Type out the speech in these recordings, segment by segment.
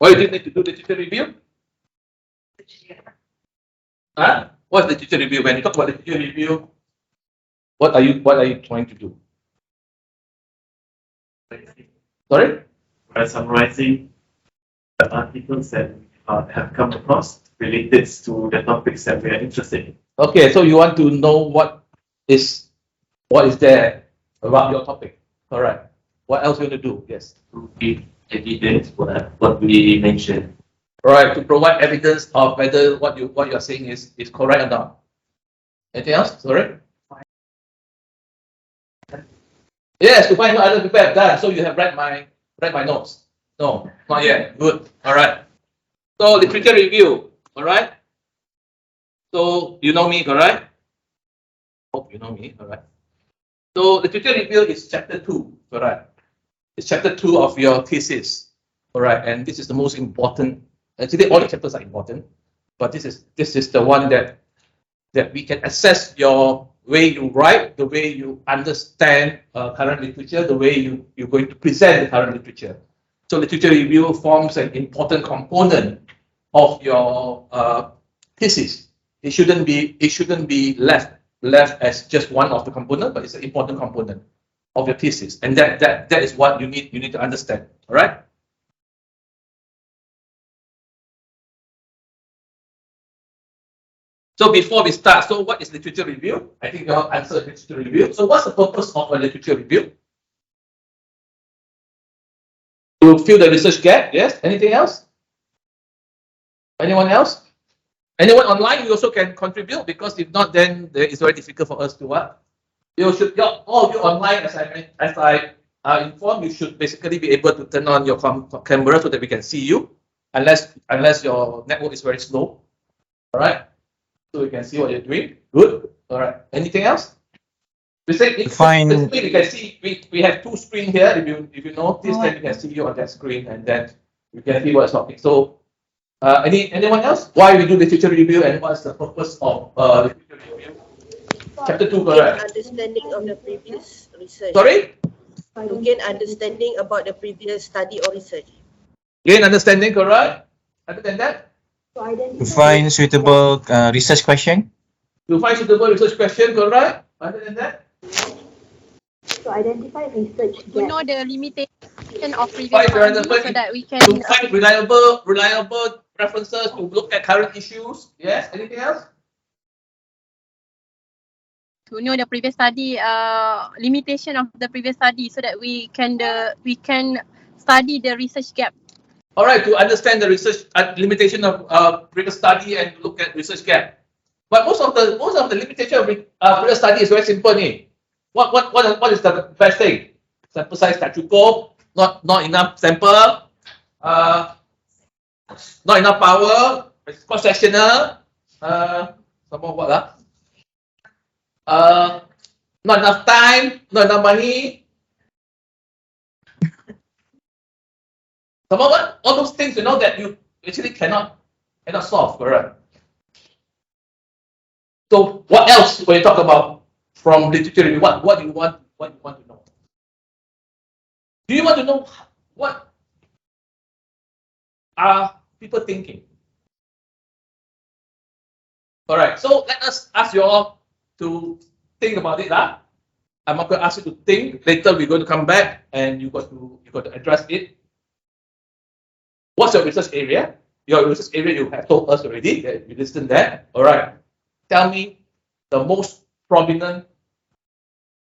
Why you didn't need to do literature review? Huh? What's literature review? When you talk about literature review, what are you trying to do? Sorry? By summarizing the articles that have come across related to the topics that we are interested in. Okay, so you want to know what is there about your topic. All right. What else you want to do? Yes. To give evidence for what we mentioned. All right. To provide evidence of whether what you are saying is correct or not. Anything else? Sorry. Yes, to find what other people have done. So you have read my notes. No, not yet. Good. All right. So literature review. All right. So you know me, correct? Hope you know me. All right. So literature review is chapter 2, correct? It's chapter 2 of your thesis. All right, and this is the most important. Actually, all the chapters are important, but this is the one that we can assess your way you write, the way you understand current literature, the way you're going to present the current literature. So literature review forms an important component of your thesis. It shouldn't be left as just one of the components, but it's an important component of your thesis, and that is what you need to understand. All right. So before we start, so what is literature review? I think you all answered literature review. So what's the purpose of a literature review? To fill the research gap. Yes. Anything else? Anyone else? Anyone online, you also can contribute, because if not, then it's very difficult for us to what? You should, all of you online, as I informed, you should basically be able to turn on your camera so that we can see you, unless your network is very slow. All right, so we can see what you're doing. Good. All right. Anything else? We say Fine. The screen, you can see we have two screens here. If you notice, then you can see you on that screen, and then you can see what's happening. So. Anyone else? Why we do literature review and what's the purpose of literature review? Chapter 2, correct? Understanding of the previous research. Sorry? To gain understanding about the previous study or research. Gain understanding, correct? Other than that? To find suitable research question. To find suitable research question, correct? Other than that? To identify research gaps. To know the limitation of previous Find study so that we can to find reliable references to look at current issues. Yes. Anything else? to know the previous study limitation of the previous study so that we can study the research gap. All right, to understand the research limitation of previous study and look at research gap. But most of the limitation of previous study is very simple. What is the best thing? Sample size tak cukup, not enough sample, not enough power, it's cross-sectional, not enough time, not enough money. All those things that you actually cannot solve, correct? So what else when you talk about from literature review? What do you want to know? Do you want to know what are people thinking? All right, so let us ask you all to think about it. I'm not going to ask you to think. Later we're going to come back and you got to address it. What's your research area? Your research area you have told us already that you listed that. All right. Tell me the most prominent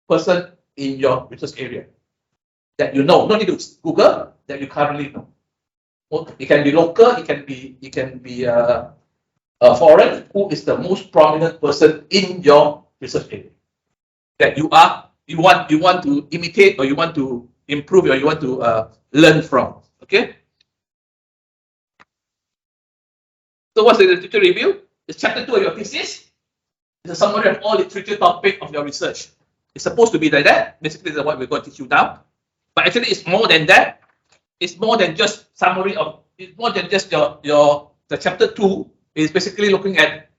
person in your research area that you know. No need to Google, that you currently know. It can be local. It can be foreign. Who is the most prominent person in your research area that you want to imitate, or you want to improve, or you want to learn from? Okay. So what's the literature review? It's chapter 2 of your thesis. It's a summary of all literature topic of your research. It's supposed to be like that. Basically, that's what we're going to teach you now. But actually, it's more than that. It's more than just summary of. It's more than just the chapter 2 is basically looking at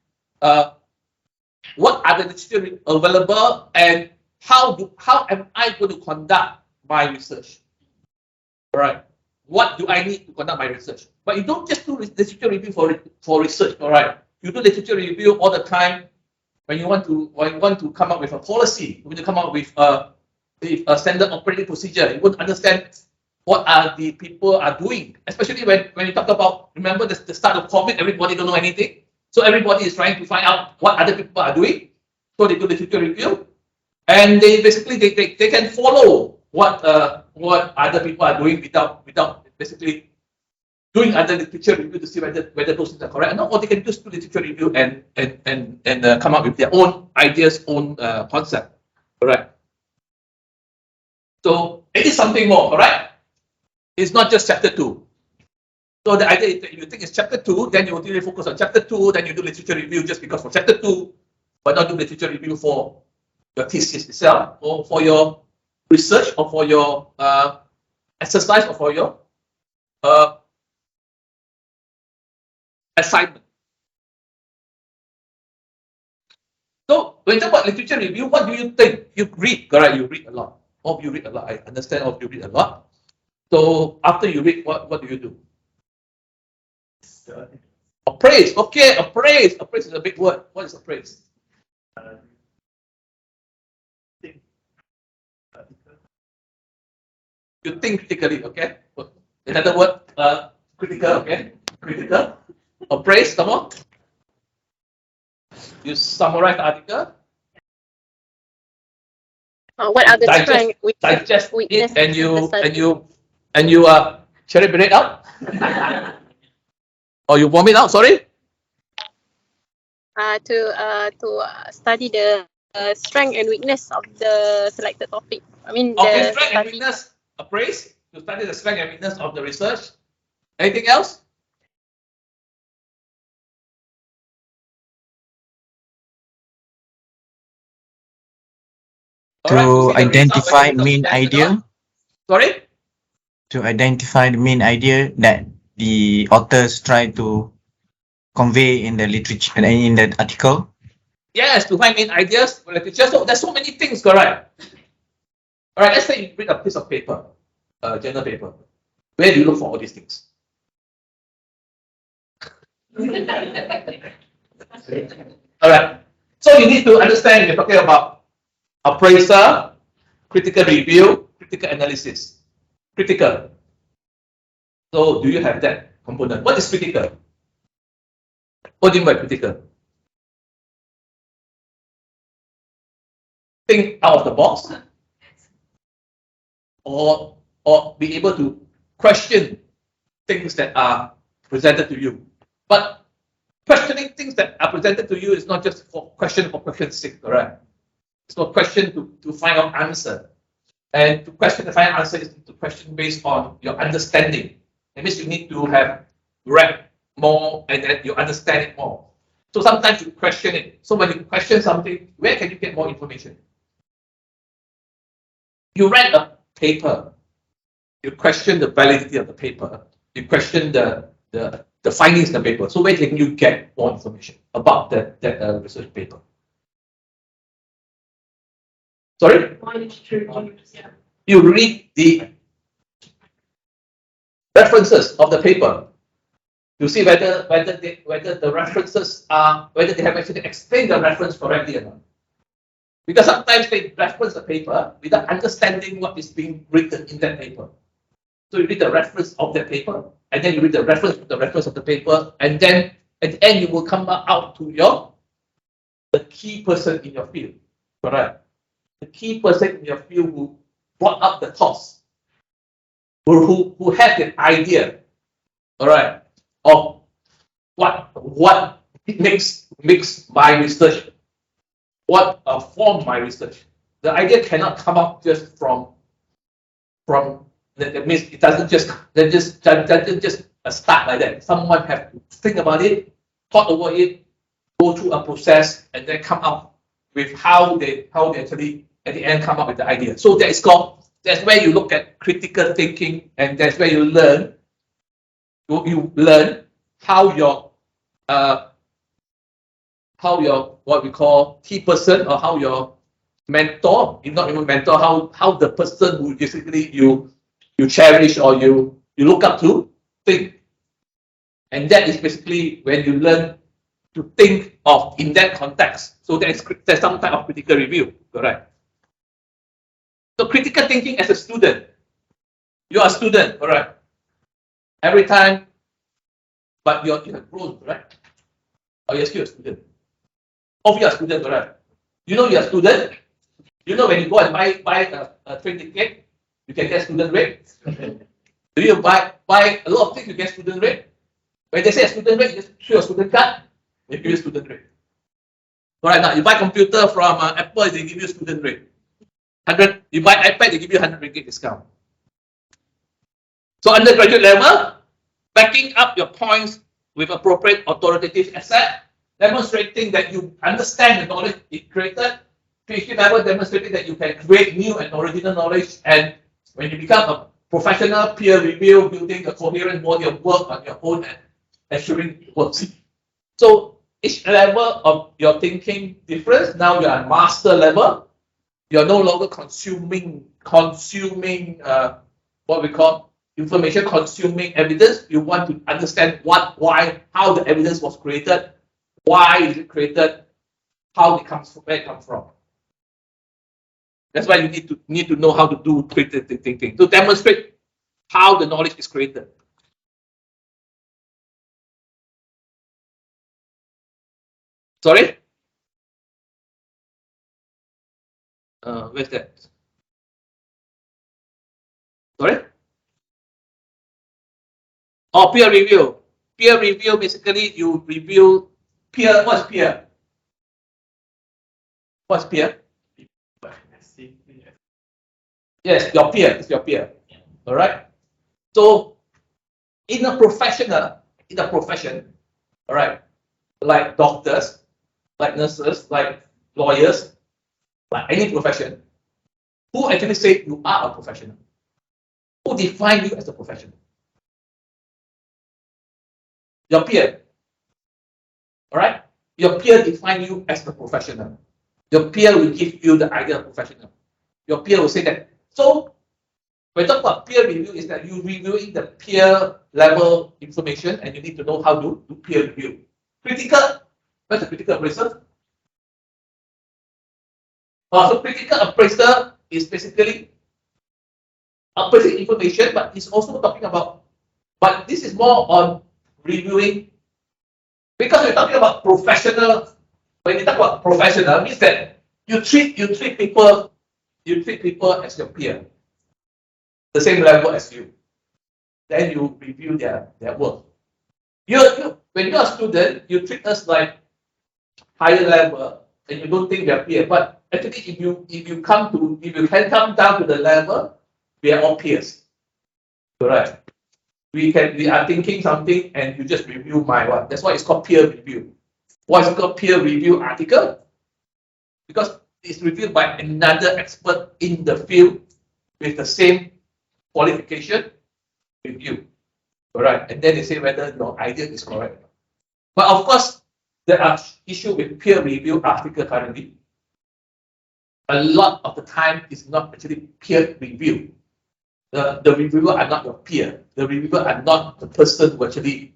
what are the literature available and how am I going to conduct my research. All right. what do I need to conduct my research? But you don't just do literature review for research, all right? You do literature review all the time when you want to come up with a policy, when you come up with a standard operating procedure. You want to understand what are the people are doing, especially when you talk about, remember the start of COVID, everybody don't know anything. So everybody is trying to find out what other people are doing. So they do literature review, and they basically they can follow what other people are doing without basically doing other literature review to see whether those things are correct or not, or they can just do literature review and come up with their own ideas, own concept. Correct. So it is something more, correct? It's not just chapter 2. So the idea is that you think it's chapter 2, then you will really focus on chapter 2, then you do literature review just because for chapter 2, but not do literature review for your thesis itself, or for your research, or for your exercise, or for your assignment. So when you talk about literature review, what do you think? You read, correct? You read a lot. All of you read a lot. I understand all of you read a lot. So after you read, what do you do? Appraise. Okay, appraise. Appraise is a big word. What is appraise? You think critically, okay? Another word, critical, okay? Critical. Appraise, come on. You summarize the article. What are the strengths, digest weakness, it, and you cherry it out, or you vomit out. Sorry. To study the strength and weakness of the selected topic. I mean, Okay, the strength and study. weakness appraise. To study the strength and weakness of the research. Anything else? To Alright, see the identify result, main idea. Sorry? To identify the main idea that the authors try to convey in the literature and in the article. Yes, to find main ideas for literature. So there's so many things, correct? Alright, let's say you read a piece of paper, a journal paper. Where do you look for all these things? Alright. So you need to understand, you're talking about appraisal, critical review, critical analysis. Critical. So do you have that component? What is critical? What do you mean by critical? Think out of the box, or be able to question things that are presented to you. But questioning things that are presented to you is not just for question's sake, correct? It's for question to find out answer. And to question the final answer is to question based on your understanding. It means you need to have read more and then you understand it more. So sometimes you question it. So when you question something, where can you get more information? You read a paper, you question the validity of the paper, you question the findings of the paper. So where can you get more information about that research paper? Sorry? You read the references of the paper. You see whether the references are, whether they have actually explained the reference correctly or not. Because sometimes they reference the paper without understanding what is being written in that paper. So you read the reference of that paper, and then you read the reference of the paper, and then at the end you will come out to the key person in your field. Correct? The key person in your field who brought up the course, who had an idea, all right, of what makes my research, what form my research. The idea cannot come up just from that means it doesn't just start like that. Someone have to think about it, thought over it, go through a process, and then come up with how they actually at the end come up with the idea. So that's where you look at critical thinking, and that's where you learn. You learn how your what we call key person, or how your mentor, if not even mentor, how the person who basically you cherish or you you look up to think. And that is basically when you learn to think of in that context. So there's some type of critical review, correct? So critical thinking as a student, you are a student, correct? Every time, but you have grown, correct? Or you're still a student? Of you are a student, correct? You know you're a student. You know when you go and buy a train ticket, you can get student rate. Do you buy a lot of things, you get student rate? When they say a student rate, you just show a student card, they give you student rate. Alright, now you buy computer from Apple, they give you student rate. 100, you buy iPad, they give you 100 ringgit discount. So undergraduate level, backing up your points with appropriate authoritative asset, demonstrating that you understand the knowledge it created. PhD level, demonstrating that you can create new and original knowledge, and when you become a professional, peer review, building a coherent body of work on your own and ensuring it works. So each level of your thinking difference. Now you are master level. You are no longer consuming what we call information, consuming evidence. You want to understand what, why, how the evidence was created, why is it created, how it comes from, where it comes from. That's why you need to know how to do critical thinking to demonstrate how the knowledge is created. Sorry? Where's that? Sorry? Oh, peer review. Peer review, basically you review peer. What's peer? What's peer? Yes, your peer is your peer. All right. So in a profession, all right, like doctors, like nurses, like lawyers, like any profession, who actually say you are a professional? Who define you as a professional? Your peer. All right? Your peer define you as a professional. Your peer will give you the idea of professional. Your peer will say that. So when we talk about peer review, is that you reviewing the peer level information, and you need to know how to do peer review. Critical, what's a critical appraiser? So critical appraiser is basically appraising information, but it's also talking about, but this is more on reviewing, because we're talking about professional. When you talk about professional, means that you treat people as your peer, the same level as you. Then you review their work. When you're a student, you treat us like higher level, and you don't think we are peer. But actually, if you can come down to the level, we are all peers. Correct. We are thinking something, and you just review my one. That's why it's called peer review. Why is it called peer review article? Because it's reviewed by another expert in the field with the same qualification with you. Alright, and then they say whether your idea is correct. But of course, there are issues with peer review article currently. A lot of the time it's not actually peer review. The reviewer are not your peer. The reviewer are not the person who actually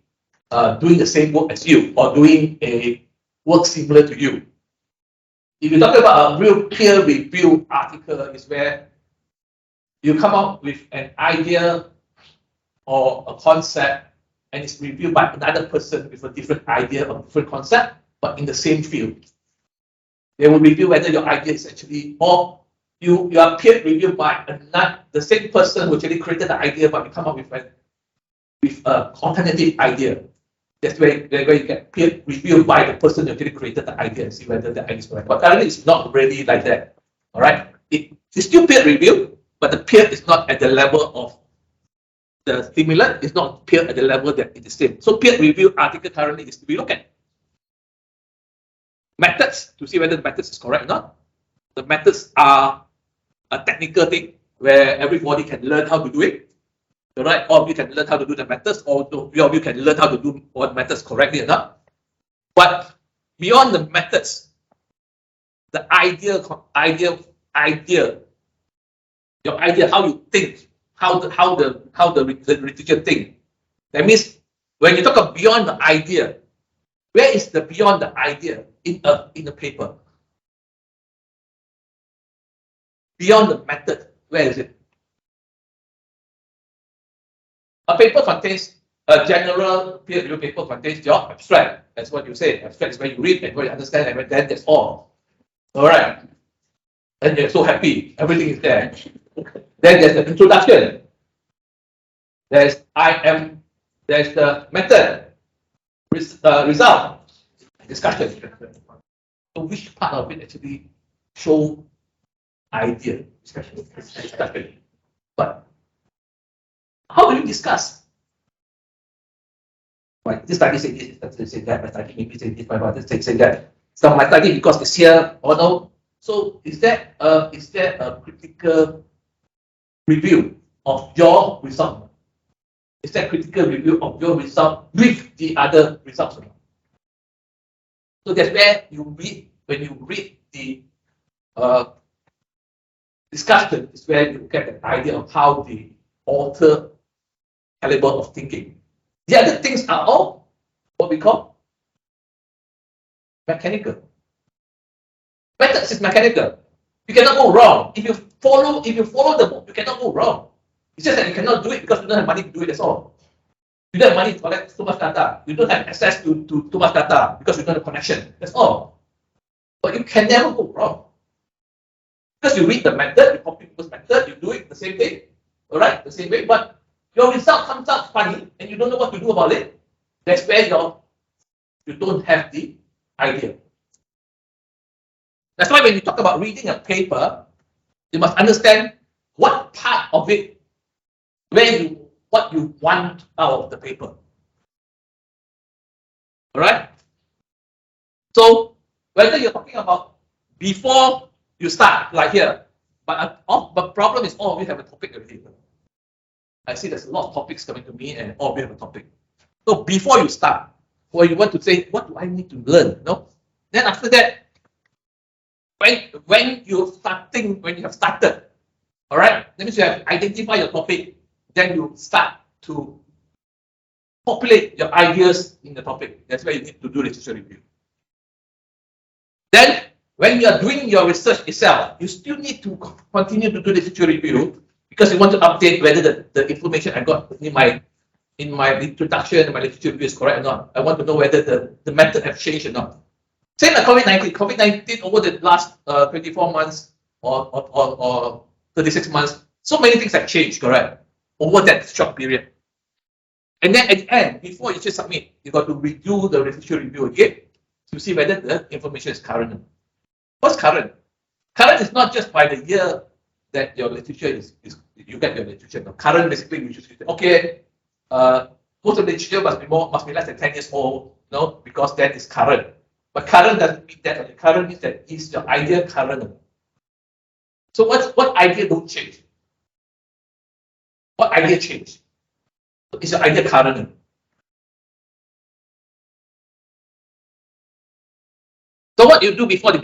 doing the same work as you or doing a work similar to you. If you talk about a real peer review article, is where you come up with an idea or a concept, and it's reviewed by another person with a different idea or different concept, but in the same field. They will review whether your idea is actually, or you are peer reviewed by the same person who actually created the idea, but you come up with an alternative idea. That's where you get peer reviewed by the person who actually created the idea and see whether the idea is correct. But currently, it's not really like that. All right, it's still peer review, but the peer is not at the level of the stimulant. It's not peer at the level that it is same. So peer review article currently is to be looked at. Methods, to see whether the methods is correct or not. The methods are a technical thing where everybody can learn how to do it. Right? All of you can learn how to do the methods, or all of you can learn how to do all the methods correctly or not. But beyond the methods, the idea, your idea, how you think, the literature think. That means when you talk of beyond the idea, where is the beyond the idea in a paper? Beyond the method, where is it? A paper contains a general peer review paper contains your abstract. That's what you say. Abstract is where you read and where you understand, and then that's all. All right. And you're so happy, everything is there. Then there's the introduction. There's there's the method, result, discussion. So which part of it actually show idea? Discussion. But how do you discuss? Right, this study said this, that say that, my study maybe say this, my brother say that. So my study because it's here or no. So is there a critical review of your result? Is there a critical review of your result with the other results? So that's where you read, when you read the discussion, is where you get an idea of how the author caliber of thinking. The other things are all what we call mechanical. Methods is mechanical. You cannot go wrong. If you follow the book, you cannot go wrong. It's just that you cannot do it because you don't have money to do it, that's all. You don't have money to collect too much data. You don't have access to too much data because you don't have connection. That's all. But you can never go wrong. Because you read the method, you copy people's method, you do it the same way. Alright, the same way, but your result comes out funny and you don't know what to do about it. That's where you don't have the idea. That's why when you talk about reading a paper, you must understand what part of it, what you want out of the paper. Alright? So whether you're talking about before you start, like here, but problem is all of you have a topic already. I see there's a lot of topics coming to me and all of you have a topic. So before you start, or you want to say, what do I need to learn? No? Then after that, when you have started, all right, that means you have identified your topic, then you start to populate your ideas in the topic. That's where you need to do literature review. Then, when you are doing your research itself, you still need to continue to do literature review because you want to update whether the information I got in my introduction and my literature review is correct or not. I want to know whether the method have changed or not. Same like COVID-19. COVID-19 over the last 24 months or 36 months, so many things have changed, correct? Over that short period. And then at the end, before you just submit, you got to redo the literature review again to see whether the information is current. What's current? Current is not just by the year that your literature is you get your literature. No, current basically we should say, okay, most of the literature must be less than 10 years old, no, because that is current. But current doesn't mean that. The current means that is your idea current. So what idea don't change? What idea change? Is your idea current? So what you do before the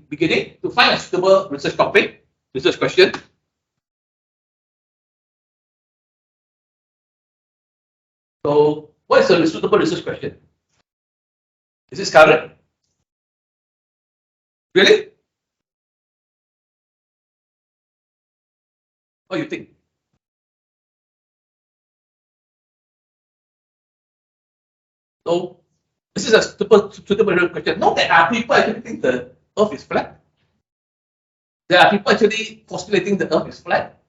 beginning to find a suitable research topic, research question. So what is a suitable research question? Is this current? Really? What do you think? So this is a suitable question. No, there are people actually think the Earth is flat. There are people actually postulating the Earth is flat.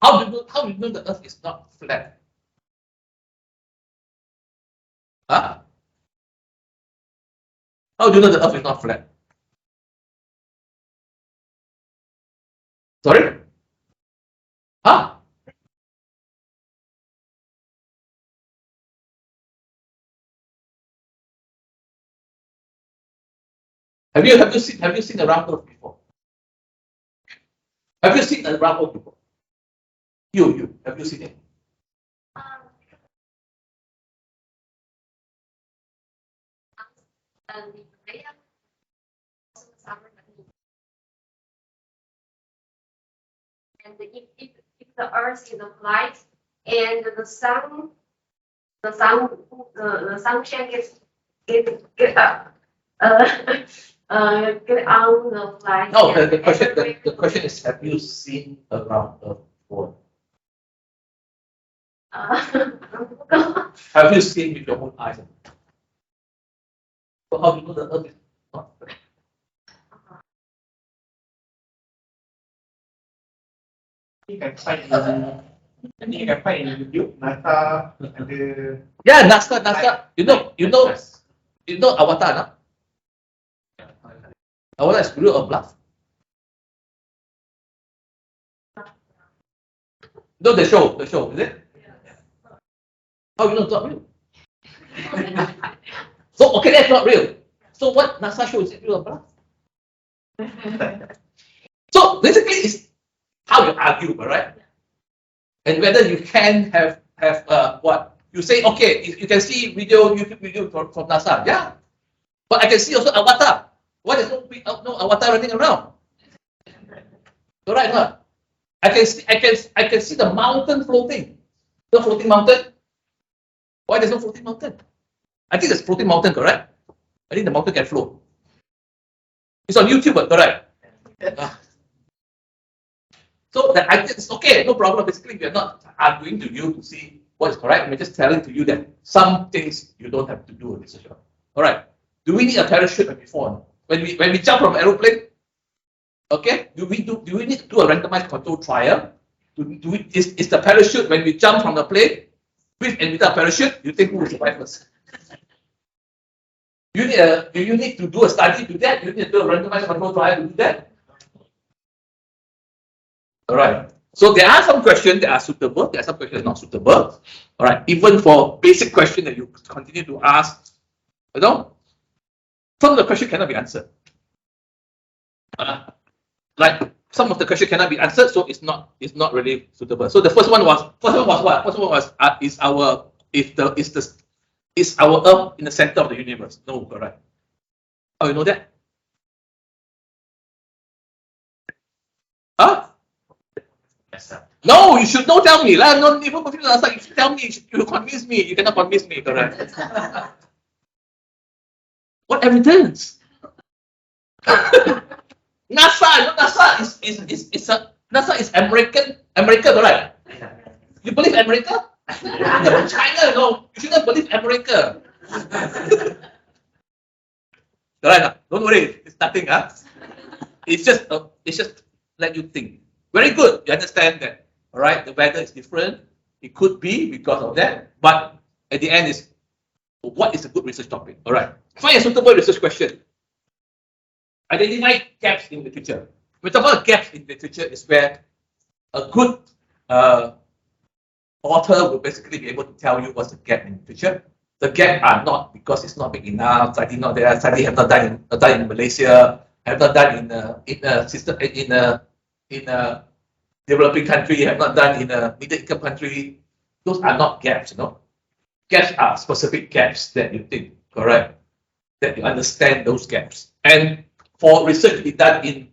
How do you know the Earth is not flat? Huh? How do you know the Earth is not flat? Sorry? Huh? Have you seen a round Earth before? Have you seen a round Earth before? You have you seen it? And if the Earth is a flight, and the sunshine get get on the flight. No, and the question everywhere- the question is, have you seen around Earth before? Have you seen with your own eyes? So how do you know the Earth is not? You can find you can find in YouTube, NASA, ada. Yeah, NASA. You know Avatar, no? Avatar is real or bluff? No, the show, is it? How you know it's not real? So okay, that's not real. So what NASA show is it real or bluff? So basically, it's how you argue, right? And whether you can have what you say. Okay, you can see YouTube video from NASA, yeah. But I can see also Avatar. Why there's no Avatar running around? Correct, huh? I can see the mountain floating. The floating mountain. Why there's no floating mountain? I think there's floating mountain, correct? I think the mountain can float. It's on YouTube, correct? So the idea is okay, no problem. Basically, we are not arguing to you to see what is correct. We're just telling to you that some things you don't have to do a research on. All right. Do we need a parachute before? When we jump from an aeroplane? Okay. Do we need to do a randomized control trial? Is the parachute when we jump from the plane with and without parachute? You think who will survive first? Do you need to do a study to do that? Do you need to do a randomized control trial to do that? All right. So there are some questions that are suitable. There are some questions that are not suitable. All right. Even for basic questions that you continue to ask, some of the question cannot be answered. Like some of the question cannot be answered, so it's not really suitable. So the first one was what? First one was is our Earth in the center of the universe? No, correct. How you know that? Huh? No, you should not tell me. No, even if you should tell me, you convince me. You cannot convince me, correct? What evidence? NASA is America, correct? You believe America? China, no. You shouldn't believe America. Correct? Don't worry, it's nothing, huh? It's just let you think. Very good. You understand that, all right? The weather is different. It could be because of that, but at the end is what is a good research topic? All right. Find a suitable research question. Identify gaps in literature. When we talk about gaps in literature, is where a good author will basically be able to tell you what's the gap in literature. The gap are not because it's not big enough. Study not there. Study have not done in Malaysia. Have not done in a developing country, have not done in a middle income country. Those are not gaps, Gaps are specific gaps that you think, correct? That you understand those gaps. And for research to be done in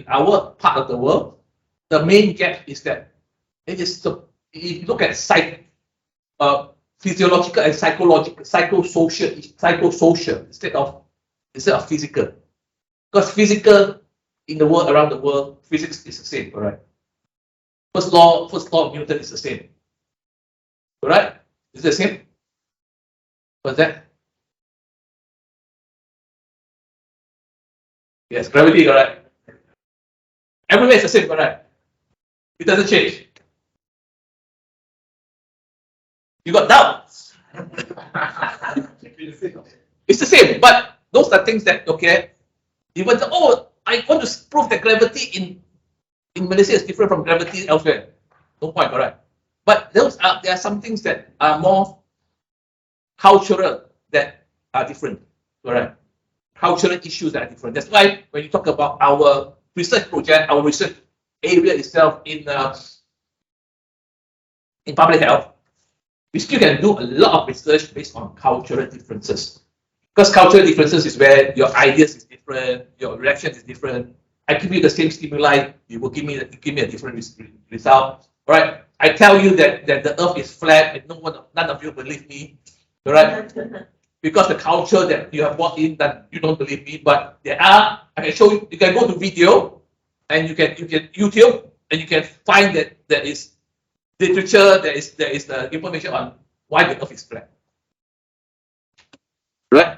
our part of the world, the main gap is that it is if you look at physiological and psychological, psychosocial instead of physical. Because physical in the world, around the world, physics is the same, correct? First law of Newton is the same. Correct? Is it the same? What's that? Yes, gravity, correct? Everywhere is the same, correct? It doesn't change. You got doubts? It's the same, but those are things that, okay, even I want to prove that gravity in Malaysia is different from gravity elsewhere. No point, correct? But there are some things that are more cultural that are different, correct? Cultural issues that are different. That's why when you talk about our research project, our research area itself in public health, we still can do a lot of research based on cultural differences. Because cultural differences is where your ideas is different, your reaction is different. I give you the same stimuli, you will give me a different result. right? I tell you that the earth is flat and none of you believe me, right? Because the culture that you have brought in that you don't believe me, but I can show you, you can go to video and you can YouTube and you can find that there is literature, there is the information on why the earth is flat. Right?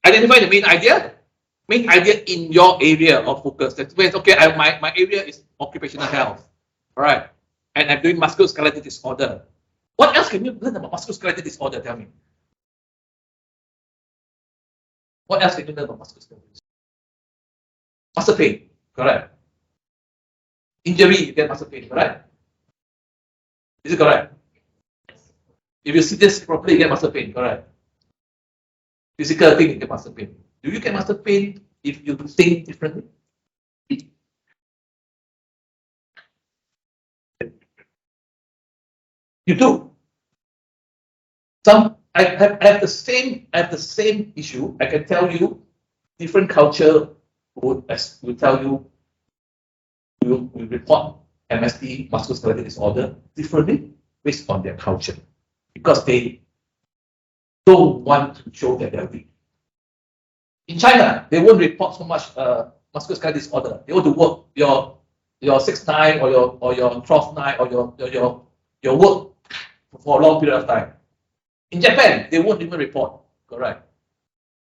Identify the main idea in your area of focus. That's where, okay, my area is occupational health. All right. And I'm doing musculoskeletal disorder. What else can you learn about musculoskeletal disorder? Tell me. What else can you learn about musculoskeletal disorder? Muscle pain, correct. Injury, you get muscle pain, correct? Is it correct? If you see this properly, you get muscle pain, correct? Physical thing, you get muscle pain. Do you get muscle pain if you think differently? You do. I have the same issue. I can tell you, different culture will tell you will report MSD, musculoskeletal disorder, differently based on their culture, because they don't want to show that they're weak. In China, they won't report so much musculoskeletal disorder. They want to work your 6-9 or your 12-9 or your work for a long period of time. In Japan, they won't even report, correct?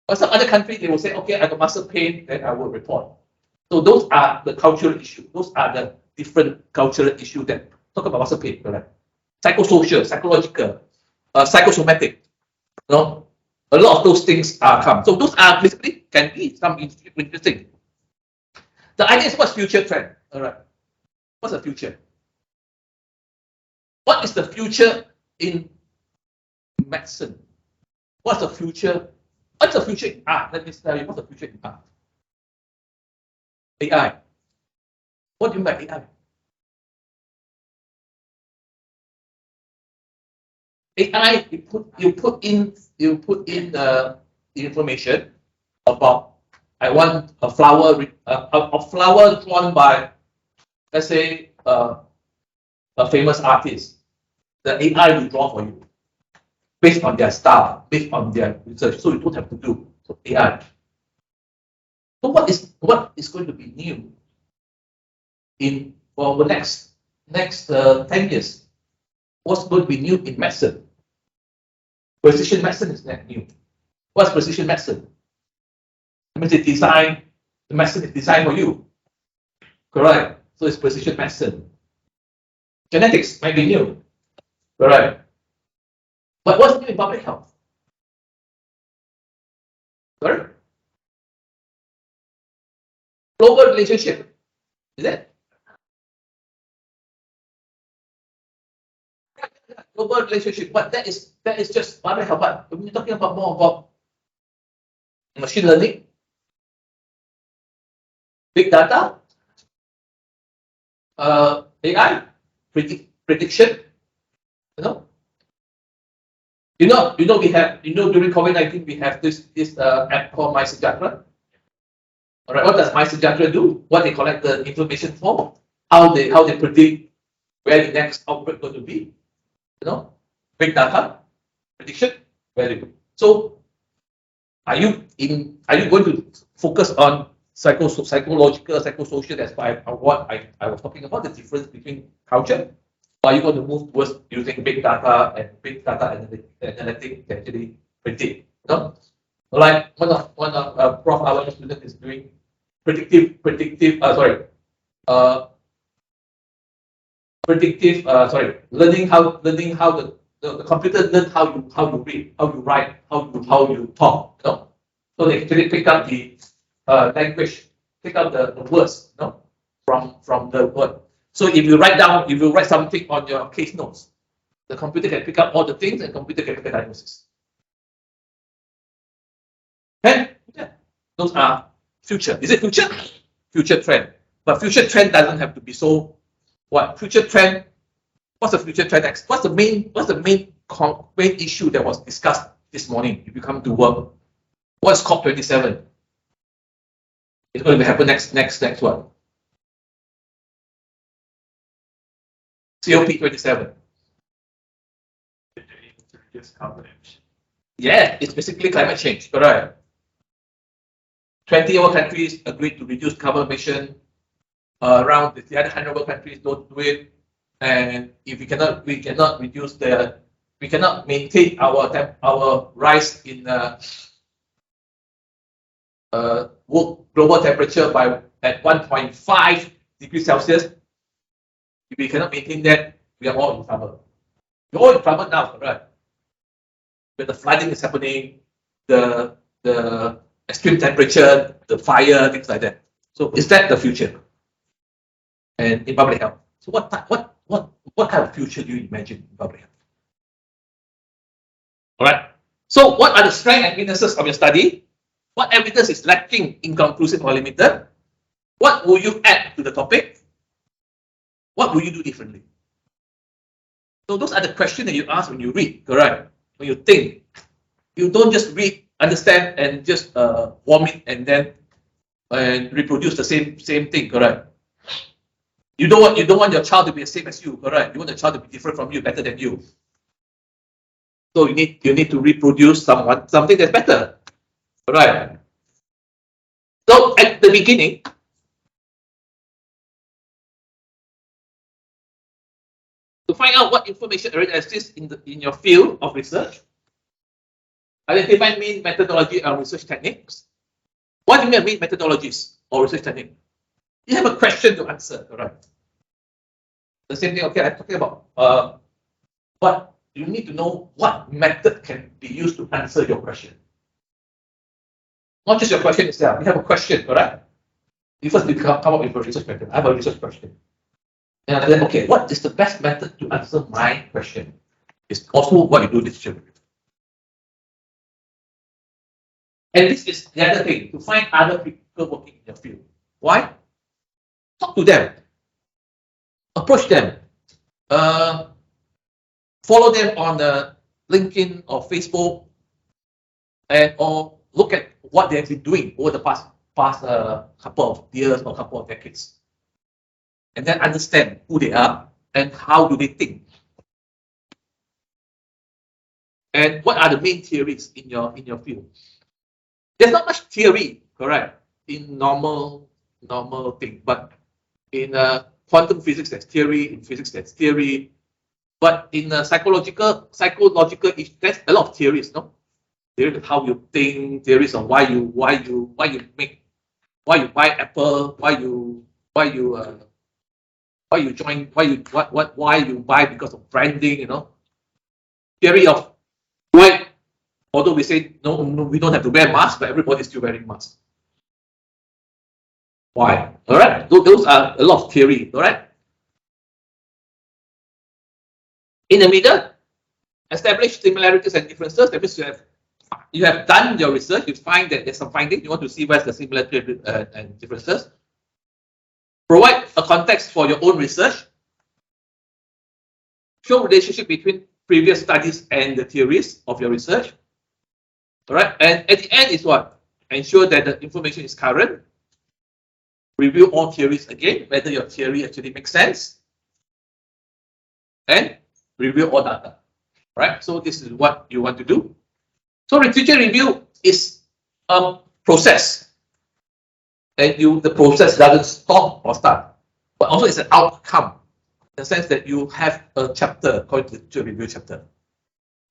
But some other countries, they will say, okay, I got muscle pain, then I will report. So those are the cultural issues. Those are the different cultural issues that talk about muscle pain, correct? Psychosocial, psychological, psychosomatic. You know, a lot of those things are come. So those are basically can be some interesting. The idea is what's future trend, all right? What's the future? What is the future in medicine? What's the future? What's the future in art? Let me tell you what's the future in art. AI. What do you mean by AI? AI, you put in the information about, I want a flower drawn by, let's say, a famous artist. The AI will draw for you based on their style, based on their research. So you don't have to do AI. So what is going to be new for the next 10 years? What's going to be new in medicine? Precision medicine is not new. What's precision medicine? That means the medicine is designed for you. Correct. So it's precision medicine. Genetics might be new. Correct. But what's new in public health? Sorry? Global relationship. Is it? Global relationship, but that is just public health. But when you're talking about more about machine learning, big data, AI, prediction, we have, during COVID-19 we have this app called My Sejahtera. All right, what does My Sejahtera do? What they collect the information for? How they predict where the next outbreak going to be? Big data, prediction, very good. So, are you going to focus on psychological, psychosocial? That's what I was talking about, the difference between culture. Or are you going to move towards using big data and big data analytics to actually predict? Like one of Prof. Our student is doing predictive learning how the computer learn how you read, how you write, how you talk. So they actually pick up the language, pick up the words, from the word. So if you write something on your case notes, the computer can pick up all the things and the computer can make a diagnosis. Okay? Yeah. Those are future. Is it future? Future trend. But future trend doesn't have to be so. What future trend? What's the future trend next? What's the main issue that was discussed this morning? If you come to work, what's COP27? It's going to happen next one. COP27. Just carbon emission. Yeah, it's basically climate change, correct? 20 other countries agreed to reduce carbon emission. Around the other 100 other countries don't do it, and if we cannot maintain our rise in global temperature by at 1.5 degrees Celsius. If we cannot maintain that, we are all in trouble. We're all in trouble now, right? When the flooding is happening, the extreme temperature, the fire, things like that. So is that the future? And in public health. So what kind of future do you imagine in public health? All right. So what are the strengths and weaknesses of your study? What evidence is lacking, inconclusive, or limited? What will you add to the topic? What will you do differently? So those are the questions that you ask when you read, correct? When you think. You don't just read, understand, and just vomit and then reproduce the same thing, correct? You don't want your child to be the same as you, correct? You want the child to be different from you, better than you. So you need to reproduce something that's better. Right. So at the beginning, to find out what information already exists in your field of research, identify main methodology and research techniques. What do you mean main methodologies or research technique? You have a question to answer, correct? The same thing. Okay, I'm talking about what you need to know what method can be used to answer your question. Not just your question itself. You have a question, correct? You first come up with a research method. I have a research question. And then, okay, what is the best method to answer my question? It's also what you do literature review. And this is the other thing, to find other people working in your field. Why? Talk to them. Approach them. Follow them on LinkedIn or Facebook, or look at what they have been doing over the past couple of years or couple of decades, and then understand who they are and how do they think, and what are the main theories in your field. There's not much theory, correct, in normal thing, but in quantum physics there's theory, in physics there's theory, but in psychological there's a lot of theories, no? Theories of how you think, theories of why you buy Apple, why you buy because of branding, you know. Theory of why, although we say no, we don't have to wear masks, but everybody's still wearing masks. Why? All right, those are a lot of theory. All right. In the middle, establish similarities and differences. That means you have done your research, you find that there's some findings, you want to see where's the similarities and differences. Provide a context for your own research. Show relationship between previous studies and the theories of your research. All right, and at the end is what? Ensure that the information is current. Review all theories again, whether your theory actually makes sense. And review all data. Right, so this is what you want to do. So literature review is a process, and the process doesn't stop or start, but also it's an outcome in the sense that you have a chapter called the literature review chapter.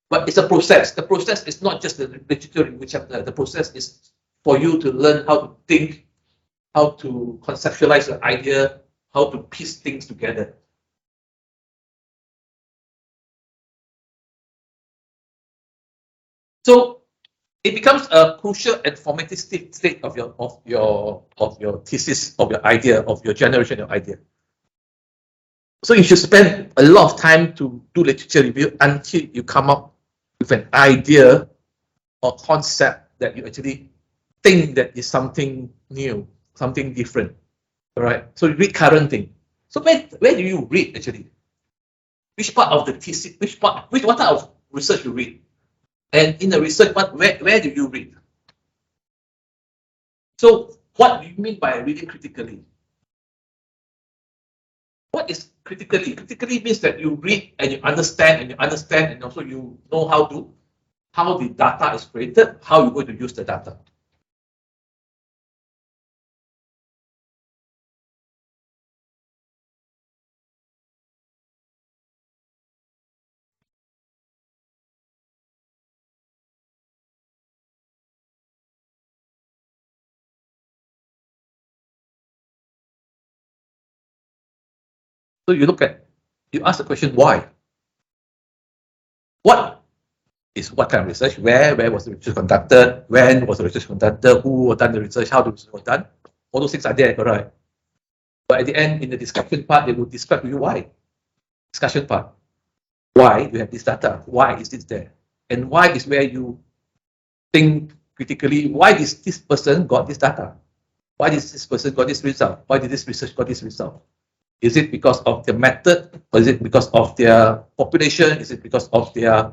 But it's a process. The process is not just the literature review chapter. The process is for you to learn how to think, how to conceptualize an idea, how to piece things together. So it becomes a crucial and formative state of your thesis, of your idea, of your generation of idea. So you should spend a lot of time to do literature review until you come up with an idea or concept that you actually think that is something new, something different. All right. So you read current thing. So where do you read actually? Which part of the thesis? What type of research you read? And in the research, where do you read? So what do you mean by reading critically? What is critically. Critically means that you read and you understand and also you know how the data is created, how you're going to use the data. So you ask the question, why? What is what kind of research? Where was the research conducted? When was the research conducted? Who done the research? How the research was done? All those things are there, correct? But at the end, in the discussion part, they will describe to you why. Discussion part. Why you have this data? Why is this there? And why is where you think critically, why is this person got this data? Why did this person got this result? Why did this research got this result? Is it because of the method, or is it because of their population? Is it because of their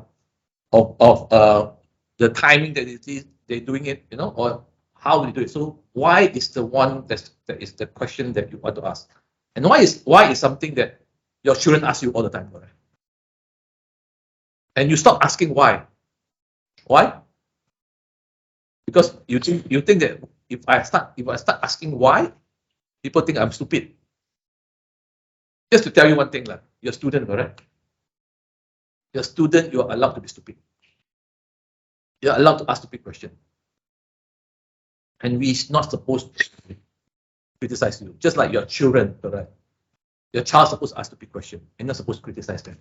the timing that they're doing it, or how they do it? So why is the one that is the question that you want to ask, and why is something that your children ask you all the time, right? And you stop asking why. Why? Because you think that if I start asking why, people think I'm stupid. Just to tell you one thing, you're a student, correct? You're a student, you're allowed to be stupid. You're allowed to ask stupid questions. And we're not supposed to criticize you. Just like your children, correct? Your child's supposed to ask stupid questions and not supposed to criticize them.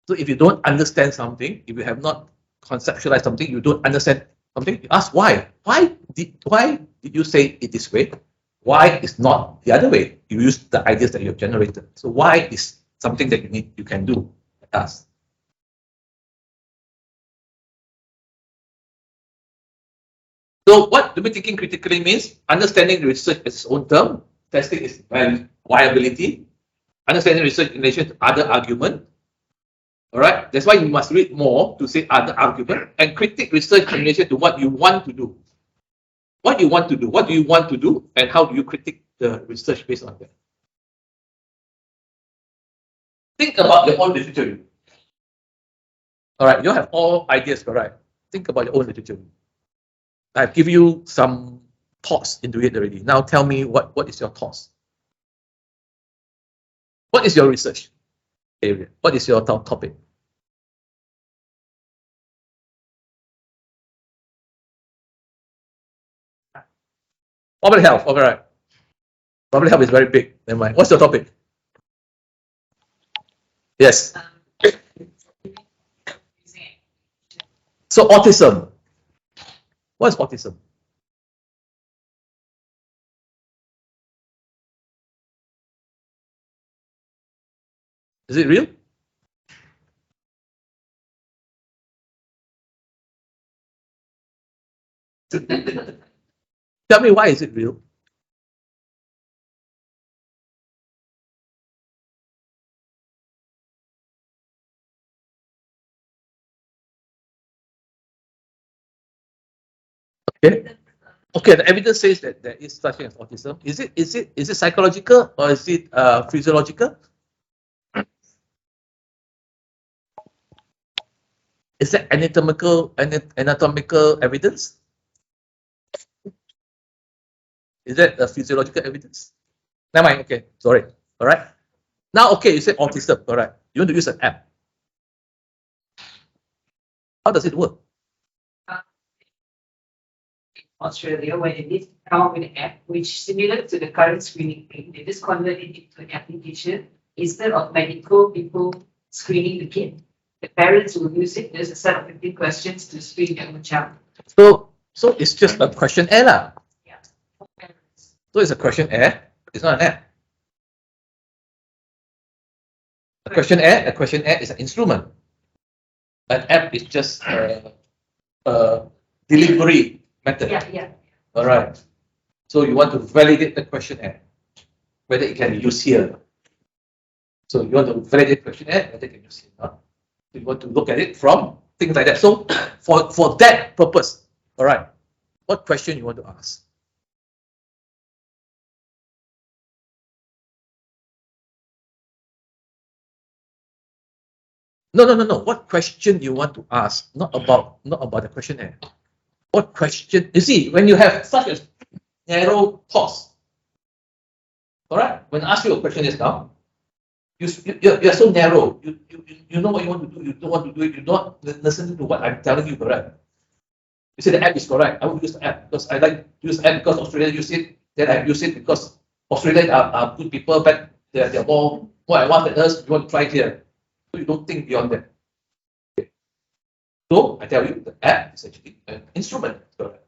So if you don't understand something, if you have not conceptualized something, you don't understand something, you ask why. Why did you say it this way? Why is not the other way? You use the ideas that you have generated. So why is something that you can do? Ask. So what do we thinking critically means? Understanding the research as its own term, testing its viability, understanding research in relation to other argument. All right, that's why you must read more to say other argument and critique research in relation to what you want to do. What you want to do, what do you want to do, and how do you critique the research based on that? Think about your own literature. All right, you have all ideas, correct? Think about your own literature. I've given you some thoughts into it already. Now tell me what is your thoughts? What is your research area? What is your topic? Public health, all right. Public health is very big. Never mind. What's your topic? Yes. So autism. What is autism? Is it real? Tell me, why is it real? Okay. Okay, the evidence says that there is such thing as autism. Is it psychological or is it physiological? Is that anatomical evidence? Is that a physiological evidence? Never mind. Okay, sorry. All right. Now, okay, you said autism. All right. You want to use an app. How does it work? Australia, where they did come with an app which similar to the current screening thing. They just converted it into an application. Instead of medical people screening the kid, the parents will use it. There's a set of 15 questions to screen their own child. So it's just a questionnaire lah. Yeah. So it's a questionnaire. It's not an app. A questionnaire is an instrument. An app is just a delivery method. Yeah. All right. So you want to validate the questionnaire, whether it can be used here. So you want to validate the questionnaire, whether it can be used here. So you want to look at it from things like that. So for that purpose, all right, what question you want to ask? No. What question you want to ask? Not about the questionnaire. What question? You see, when you have such a narrow thoughts, all right. When I ask you a question just now, you're so narrow. You know what you want to do. You don't want to do it. You don't listen to what I'm telling you. Correct. You say the app is correct. I will use the app because I like to use the app because Australia use it. Then I use it because Australia are good people, but they're more advanced than us. You want to try it here. So you don't think beyond that. Okay. So I tell you, the app is actually an instrument. Correct.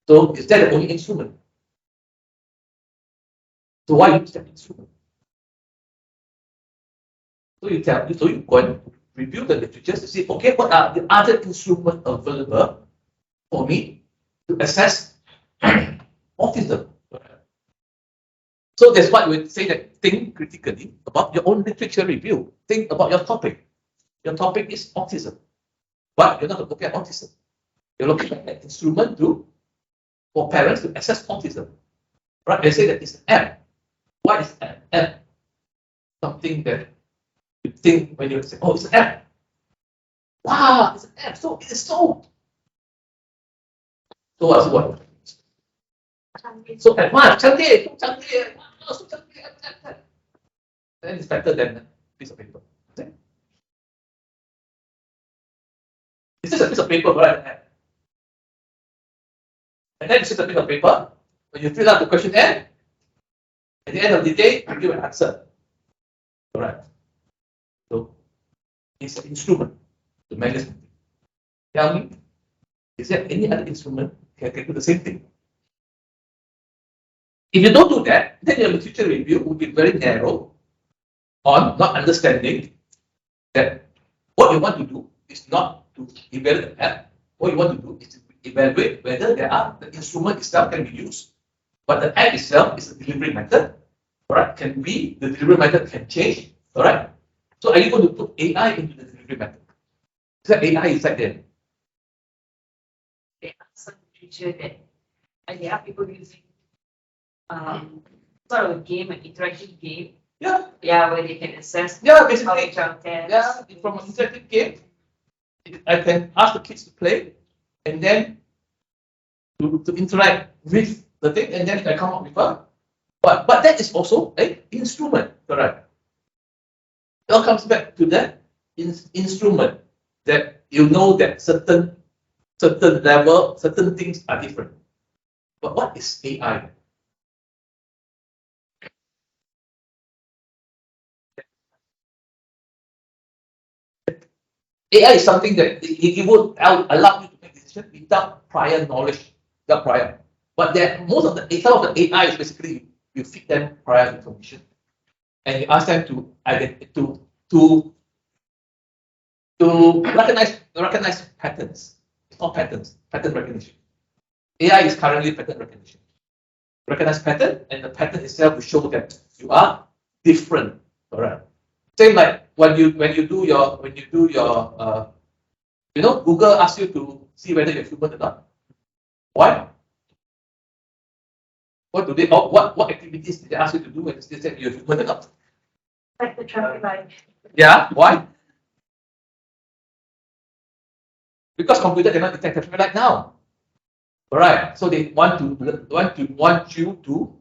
So is that the only instrument? So why use that instrument? So you go and review the literature to see, okay, what are the other instruments available for me to assess autism? So that's why we say that think critically about your own literature review. Think about your topic. Your topic is autism, but you're not looking at autism. You're looking at an instrument for parents to assess autism. Right? They say that it's an app. What is an app? Something that you think when you say, oh, it's an app. Wow, it's an app. So it is so. So what's what? So advanced, canggih. Then it's better than a piece of paper. This is a piece of paper, right? And then this is a piece of paper. When you fill out the questionnaire, at the end of the day, you give an answer. Correct. So it's an instrument to measure something. Tell me, is there any other instrument that can do the same thing? If you don't do that, then your literature review will be very narrow on not understanding that what you want to do is not to evaluate the app. What you want to do is to evaluate whether the instrument itself can be used, but the app itself is a delivery method. Alright, the delivery method can change. Alright. So are you going to put AI into the delivery method? Is that AI inside there? There are some literature that, and there are people using sort of a game, an interactive game. Yeah, where they can assess yeah, how basically, the child tests. yeah, from an interactive game, I can ask the kids to play and then to interact with the thing, and then I come up with a. But that is also an instrument, correct? It all comes back to that instrument that you know that certain level, certain things are different. But what is AI? AI is something that it will allow you to make decisions without prior knowledge, without prior. But most of some of the AI is basically you feed them prior information, and you ask them to recognize patterns. It's not patterns, pattern recognition. AI is currently pattern recognition. Recognize pattern, and the pattern itself will show that you are different. Alright. Same like when you do your Google asks you to see whether you're human or not. Why? What activities did they ask you to do when they said you're human or not? Like the traffic light. Yeah, why? Because computer cannot detect traffic light now. Alright, so they want you to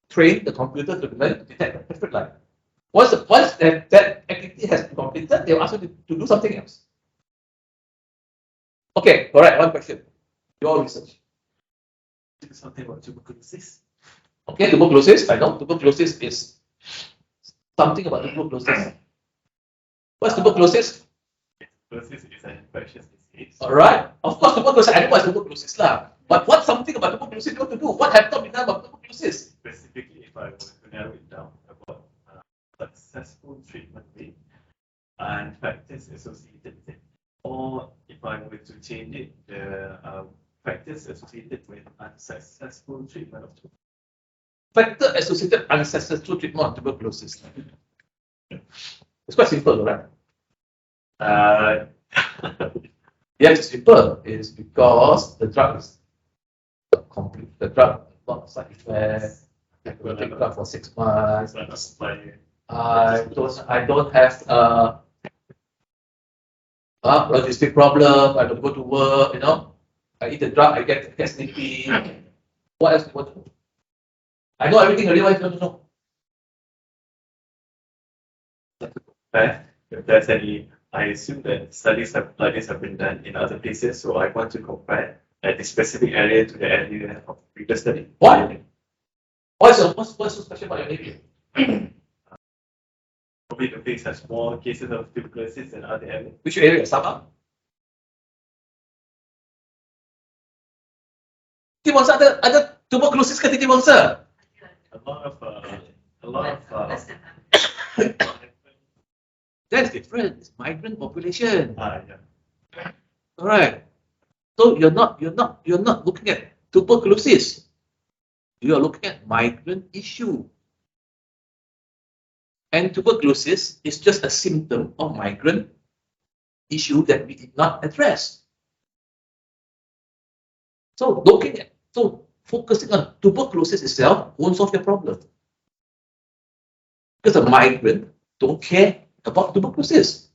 train the computer to learn to detect the traffic light. Once that activity has been completed, they'll ask you to do something else. Okay, alright, one question. Your research. Something about tuberculosis. Okay, tuberculosis, I know. Tuberculosis is something about tuberculosis. What's tuberculosis? Tuberculosis is an infectious disease. Alright, of course, tuberculosis, I know what's tuberculosis lah. But what's something about tuberculosis you want to do? What have not been done about tuberculosis? Specifically, if I were to narrow it down about successful treatment rate and factors associated with it, or if I were to change it, the factors associated with unsuccessful treatment of tuberculosis. Factor associated unsuccessful treatment of tuberculosis. It's quite simple, right? Yes, it's simple. It's because the drug is complete. The drug not side effects. I will take drug for 6 months. I don't have logistic problem, I don't go to work, I eat the drug, I get sleepy. What else do you want to know? I know everything already, what else do you want to know? If there's any, I assume that studies have been done in other places, so I want to compare the specific area to the area of previous study. What? What's so special about your area? Probably the place has more cases of tuberculosis than other areas. Which area? Sabah? Titi Wangsa ada tuberculosis ke Titi Wangsa? A lot of That's different. It's migrant population. yeah. All right. So you're not looking at tuberculosis. You are looking at migrant issue. And tuberculosis is just a symptom of migrant issue that we did not address. So focusing on tuberculosis itself won't solve your problem. Because a migrant don't care about tuberculosis.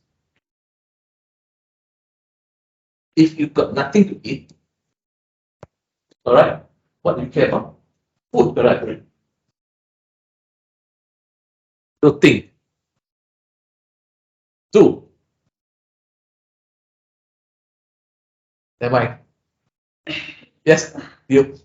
If you've got nothing to eat, all right, what do you care about? Food, correct? So think. Do. Am I? Yes, you.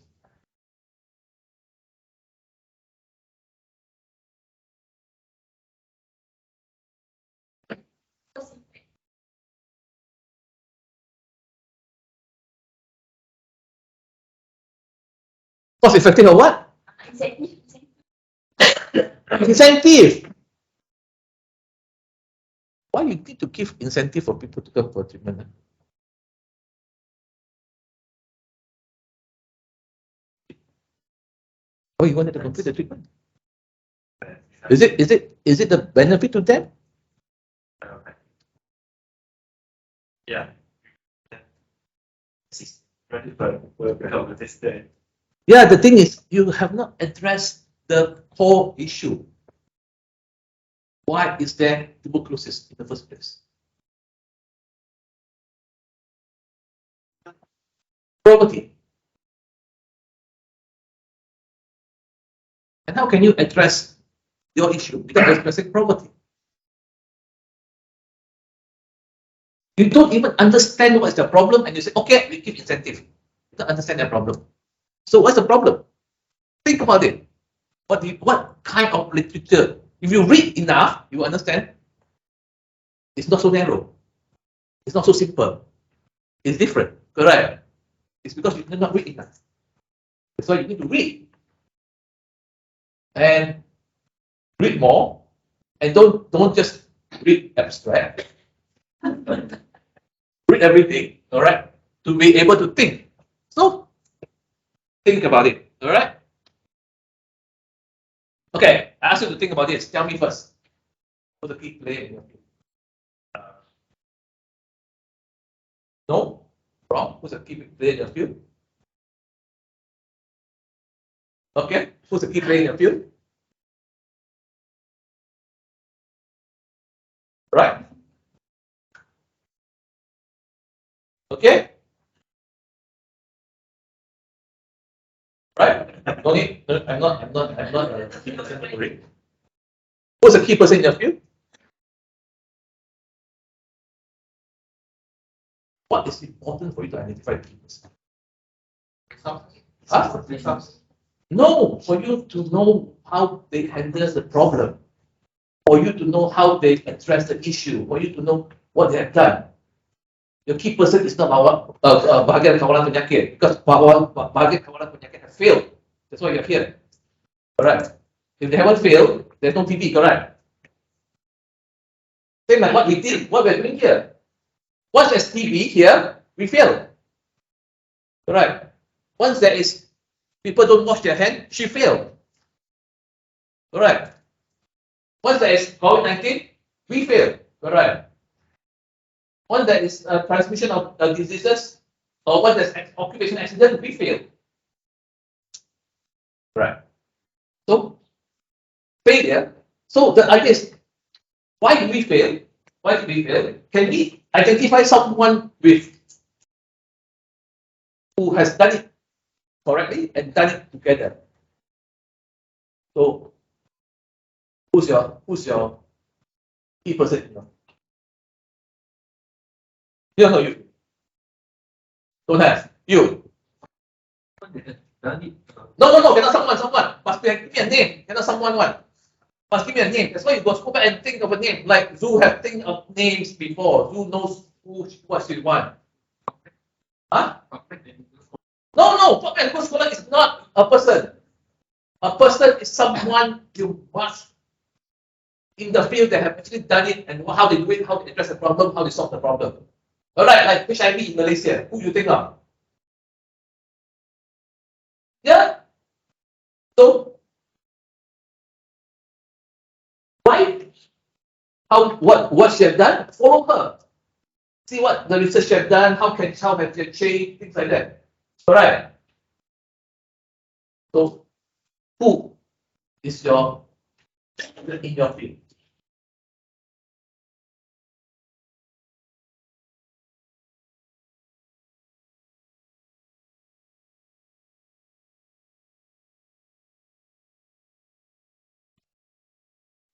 Cost effective or what? Incentive. Why you need to give incentive for people to come for treatment? Oh, you wanted to complete the treatment? Is it the benefit to them? Yeah. Ready for help with this day. Yeah, the thing is, you have not addressed the core issue. Why is there tuberculosis in the first place? Poverty. And how can you address your issue without addressing poverty? You don't even understand what is the problem, and you say, okay, we give incentive. You don't understand the problem. So what's the problem? Think about it. What kind of literature? If you read enough, you understand. It's not so narrow. It's not so simple. It's different. Correct? It's because you did not read enough. That's why you need to read. And read more. And don't just read abstract. Read everything, all right? To be able to think. So think about it, all right? Okay, I ask you to think about this. Tell me first. What's the key player in your field? No? Wrong. Who's the key player in your field? Okay. Who's the key player in your field? Right. Okay. Right? No need. I'm not a key person worry. Who's the key person in your field? What is important for you to identify the key person? Huh? No, for you to know how they handle the problem, for you to know how they address the issue, for you to know what they have done. Your key person is not bahagian kawalan penyakit, because bahagian kawalan penyakit have failed. That's why you're here. Correct. If they haven't failed, there's no TB, correct? Same like what we did, what we're doing here. Once there's TB here, we fail. Correct. Once there is people don't wash their hands, she failed. Correct. Once there is COVID-19, we fail. Correct. Once there is transmission of diseases, or when there's occupation accident, we fail. Right. So failure. So the idea is, why do we fail? Why did we fail? Can we identify someone with who has done it correctly and done it together? So who's your key person? You or you? Don't have. You. No, cannot someone. Must be give me a name. Cannot someone one. Must give me a name. That's why you go back and think of a name. Like Zoo have think of names before. Zoo knows what she want. Huh? No, top and good scholar is not a person. A person is someone you must in the field that have actually done it and how they do it, how they address the problem, how they solve the problem. Alright, like HIV in Malaysia, who you think of? Yeah. So why? What she have done? Follow her. See what the research she have done. How have they changed things like that. Alright. So who is your in your field?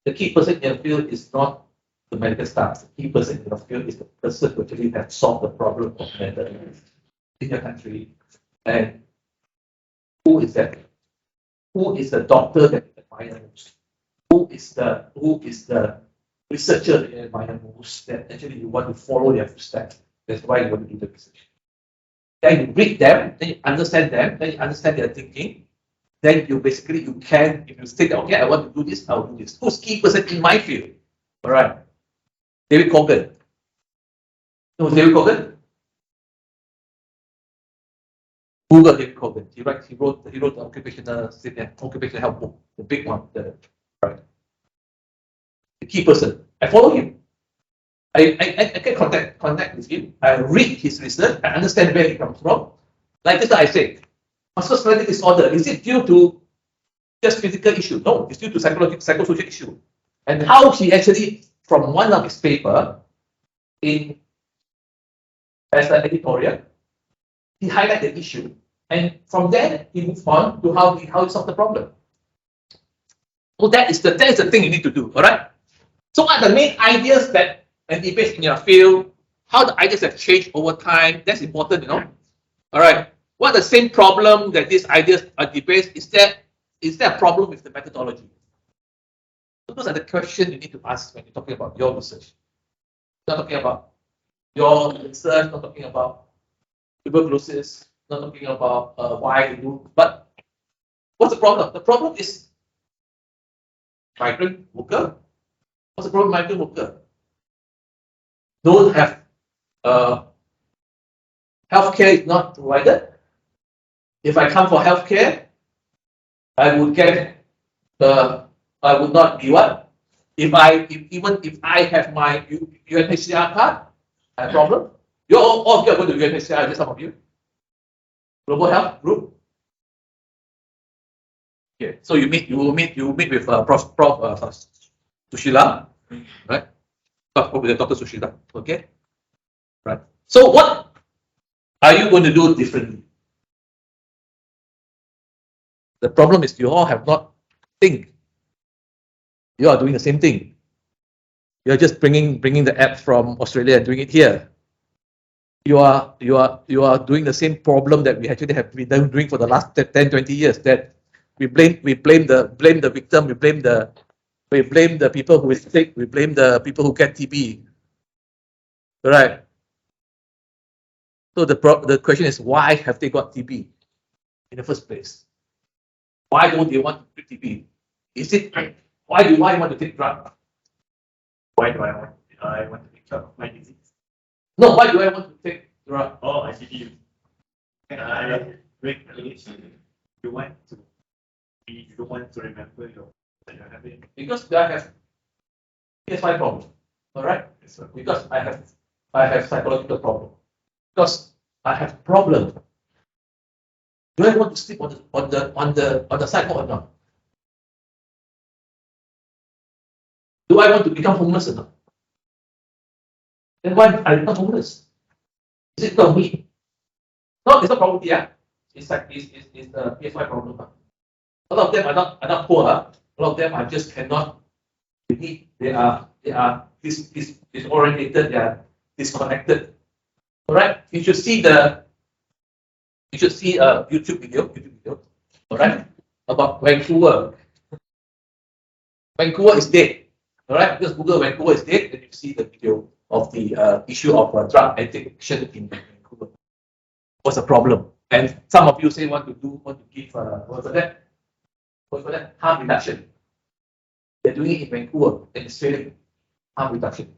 The key person in your field is not the medical staff. The key person in your field is the person who actually has solved the problem of mental illness in your country. And who is that? Who is the doctor that you admire most? Who is the researcher that you admire most that actually you want to follow their footsteps? That's why you want to do the research. Then you read them, then you understand them, then you understand their thinking. Then you basically if you say that, okay, I want to do this, I'll do this. Who's key person in my field? All right. David Cogan. No, David Cogan. Google David Cogan. He wrote the occupational health book, the big one, right. The key person. I follow him. I can connect with him. I read his research. I understand where he comes from. Like this, I say, musculoskeletal disorder, is it due to just physical issue? No, it's due to psychosocial issue. And how he actually, from one of his paper, as an editorial, he highlighted the issue. And from there, he moved on to how he solved the problem. So that is the thing you need to do, all right? So what are the main ideas that and debates in your field? How the ideas have changed over time? That's important, you know. All right. What are the same problem that these ideas are debates? Is there a problem with the methodology? So those are the questions you need to ask when you're talking about your research. Not talking about your research, not talking about tuberculosis, not talking about why you do, but what's the problem? The problem is migrant worker. What's the problem? Migrant worker don't have healthcare is not provided. If I come for healthcare, I would not be what? Even if I have my UNHCR card, I have a problem. You're all of you are going to UNHCR, just some of you. Global Health Group. Okay, so you meet with Prof. Sushila, right? Talk with Dr. Sushila. Okay, right. So what are you going to do differently? The problem is you all have not think. You are doing the same thing. You are just bringing the app from Australia and doing it here. You are doing the same problem that we actually have been doing for the last 10, 20 years. That we blame the victim, we blame the people who is sick, we blame the people who get TB. Right. So the question is, why have they got TB in the first place? Why don't they want to treat TB? Is it why do I want to take drug? Why do I want to take care of my disease? No, why do I want to take drug? Oh, I see you. Break the age. You don't want to remember that you're having. Because I have PS5 problem. All right. Because I have psychological problem. Because I have problem. Do I want to sleep on the sidewalk or not? Do I want to become homeless or not? Then why are they not homeless? Is it not me? No, it's not problem here. It's like it's the PSY problem. A lot of them are not poor. A lot of them are just cannot believe they are disorientated, they are disconnected. Alright? You should see a YouTube video, alright, about Vancouver. Vancouver is dead. Alright, just Google Vancouver is dead, and you see the video of the issue of drug addiction in Vancouver. What's the problem? And some of you say want to give what's that? Harm reduction. They're doing it in Vancouver, in Australia. Harm reduction.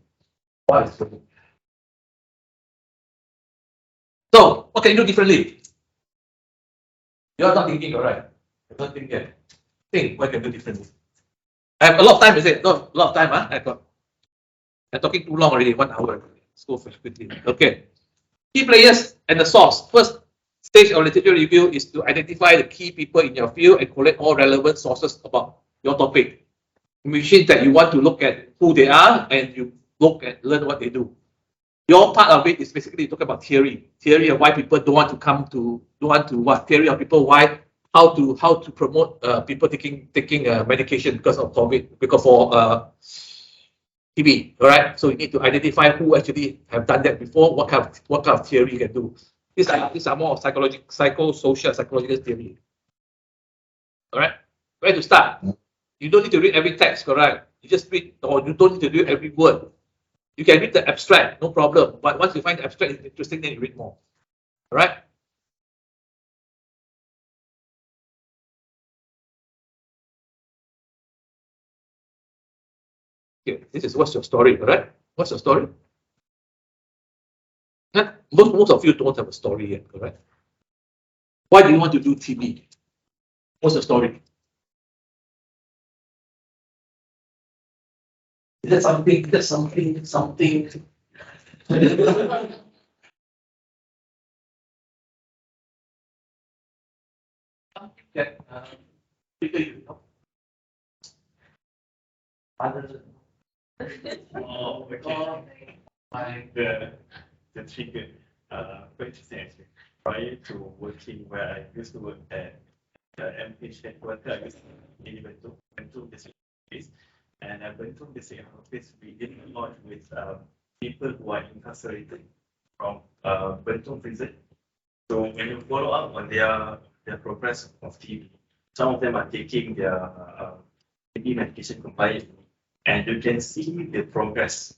Why is it? So, what can you do differently? You're not thinking, alright. You're not thinking yet. Think what can you do differently. I have a lot of time, is it? No, a lot of time, I'm talking too long already, 1 hour. Let's go quickly. Okay. Key players and the source. First stage of literature review is to identify the key people in your field and collect all relevant sources about your topic. Which means that you want to look at who they are and you look and learn what they do. Your part of it is basically talk about theory of why people don't want to what theory of people why how to promote people taking medication because of COVID, because for TB. All right, so you need to identify who actually have done that before. What kind of theory you can do. These are more psychosocial psychological theory. All right, where to start? You don't need to read every text, correct? You just read, or you don't need to read every word. You can read the abstract, no problem. But once you find the abstract interesting, then you read more. All right. Okay, this is what's your story, all right? What's your story? Most of you don't have a story yet, correct? Why do you want to do TB? What's your story? Is that something? That trigger you? Oh, okay. The trigger, quite interesting actually. Prior to working where I used to work at MPH headquarters, I used to be in Bentum district office, and at Bentum district office, we deal a lot with people who are incarcerated from Bentum prison. So when you follow up on their progress of TB, some of them are taking their TB medication compliantly, and you can see the progress.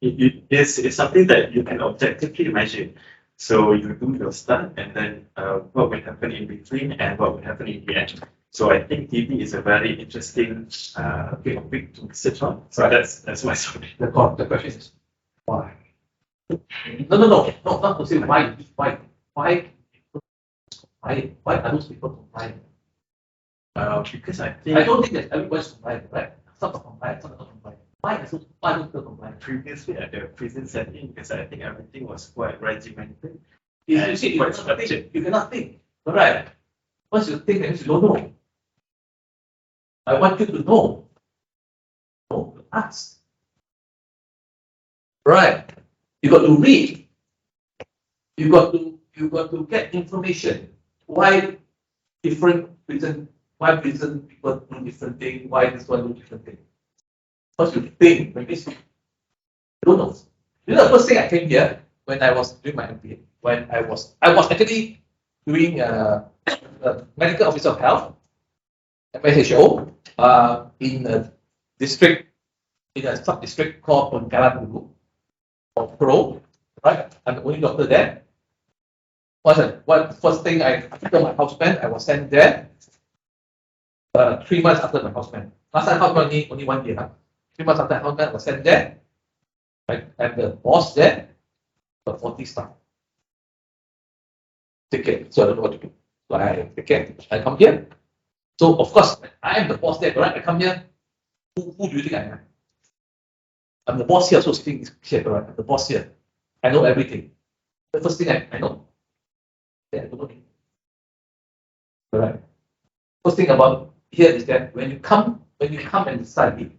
It's something that you can objectively measure. So you do your start, and then what will happen in between, and what will happen in the end. So I think TB is a very interesting topic to research on. So that's my story. The question is why? No, not to say why. Why are those people compliant? Because I think I don't think that everybody's compliant, right? Some are compliant, some are not compliant. Why are those people compliant? previously at the prison setting, because I think everything was quite regimented. You see, you cannot think. Alright. Once you think, that means you don't know. I want you to know. No, to ask. Right. You got to read. You got to get information. Why prison people do different things, why this one do different things. Once you think, maybe you don't know. You know the first thing I came here when I was doing my MBA, when I was actually doing medical officer of health, MSHO, in a district, in a sub-district called Pengkalan or Pro, right? I'm the only doctor there. First thing after my houseman, I was sent there 3 months after my houseman. Last time houseman only 1 year. 3 months after houseman, I was sent there. Right? And the boss there, the 40 staff. Take care. So I don't know what to do. So I take care. I come here. So of course, I am the boss there, correct? I come here. Who do you think I am? I'm the boss here, so sitting here, correct? I'm the boss here. I know everything. The first thing I know. Yeah, I don't know anything. Correct. First thing about here is that when you come and study,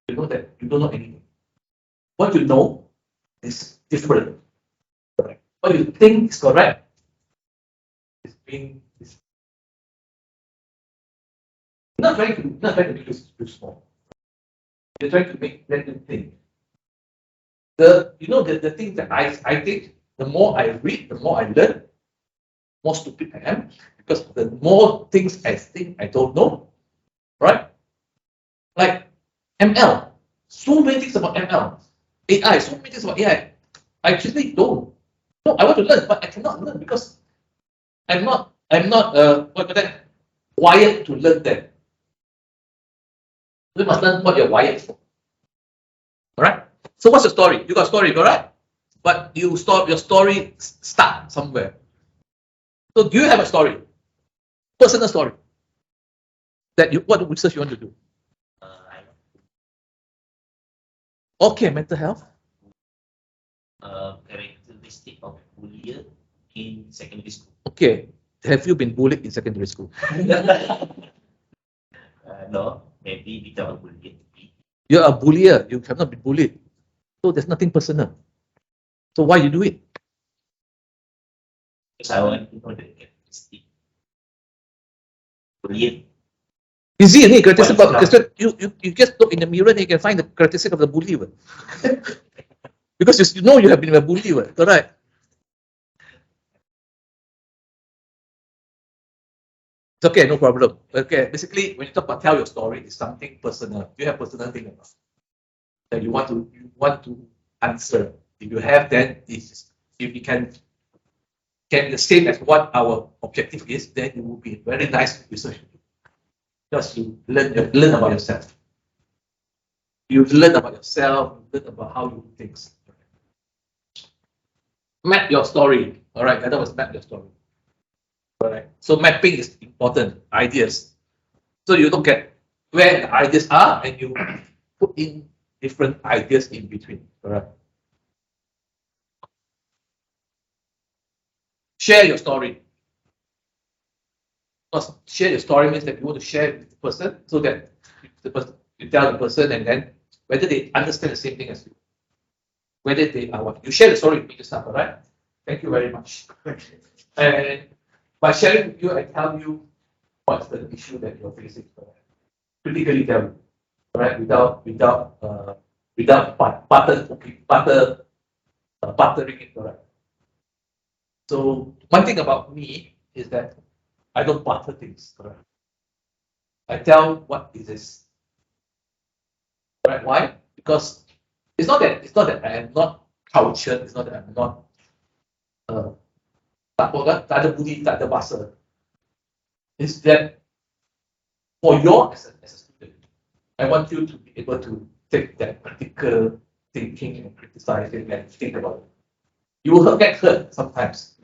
you know that you don't know anything. What you know is different. Correct. What you think is correct is being is not trying to make this too small. You're trying to make them think. The thing that I think, the more I read, the more I learn, more stupid I am, because the more things I think I don't know, right? Like ML, so many things about ML, AI, so many things about AI. I actually don't. No, I want to learn, but I cannot learn because I'm not wired to learn that. You must learn what you're wired for. All right. So what's your story? You got a story, correct? But your story start somewhere. So do you have a story? Personal story. What research you want to do? Okay, mental health. Characteristic of bullier in secondary school. Okay. Have you been bullied in secondary school? No, maybe without bullying. You're a bullier. You have not been bullied. So there's nothing personal. So why you do it? Because I want to know the characteristic. Bullying. Easy, any characteristic about you just look in the mirror and you can find the characteristic of the bully. Because you know you have been a bully, correct? It's okay, no problem. Okay, basically, when you talk about tell your story, it's something personal. You have personal thing about that you want to answer. If you have, then if you can the same as what our objective is, then it will be very nice research. Because you learn about yourself. You learn about yourself. You learn about how you do things. Map your story. All right, that was map your story. All right. So mapping is important. Ideas. So you look at where the ideas are and you put in different ideas in between. All right. Share your story. Because share your story means that you want to share it with the person so that you tell the person and then whether they understand the same thing as you. Whether they are what you share the story with me yourself, all right? Thank you very much. And by sharing with you, I tell you what's the issue that you're facing. Critically tell you, all right? Without buttering it, all right? So one thing about me is that I don't butter things, correct? I tell what it is. Right? Why? Because it's not that I am not cultured, it's not that I'm not tak ada budi, tak ada bahasa. It's that for your as a student, I want you to be able to take that critical thinking and criticizing and think about it. You will get hurt sometimes.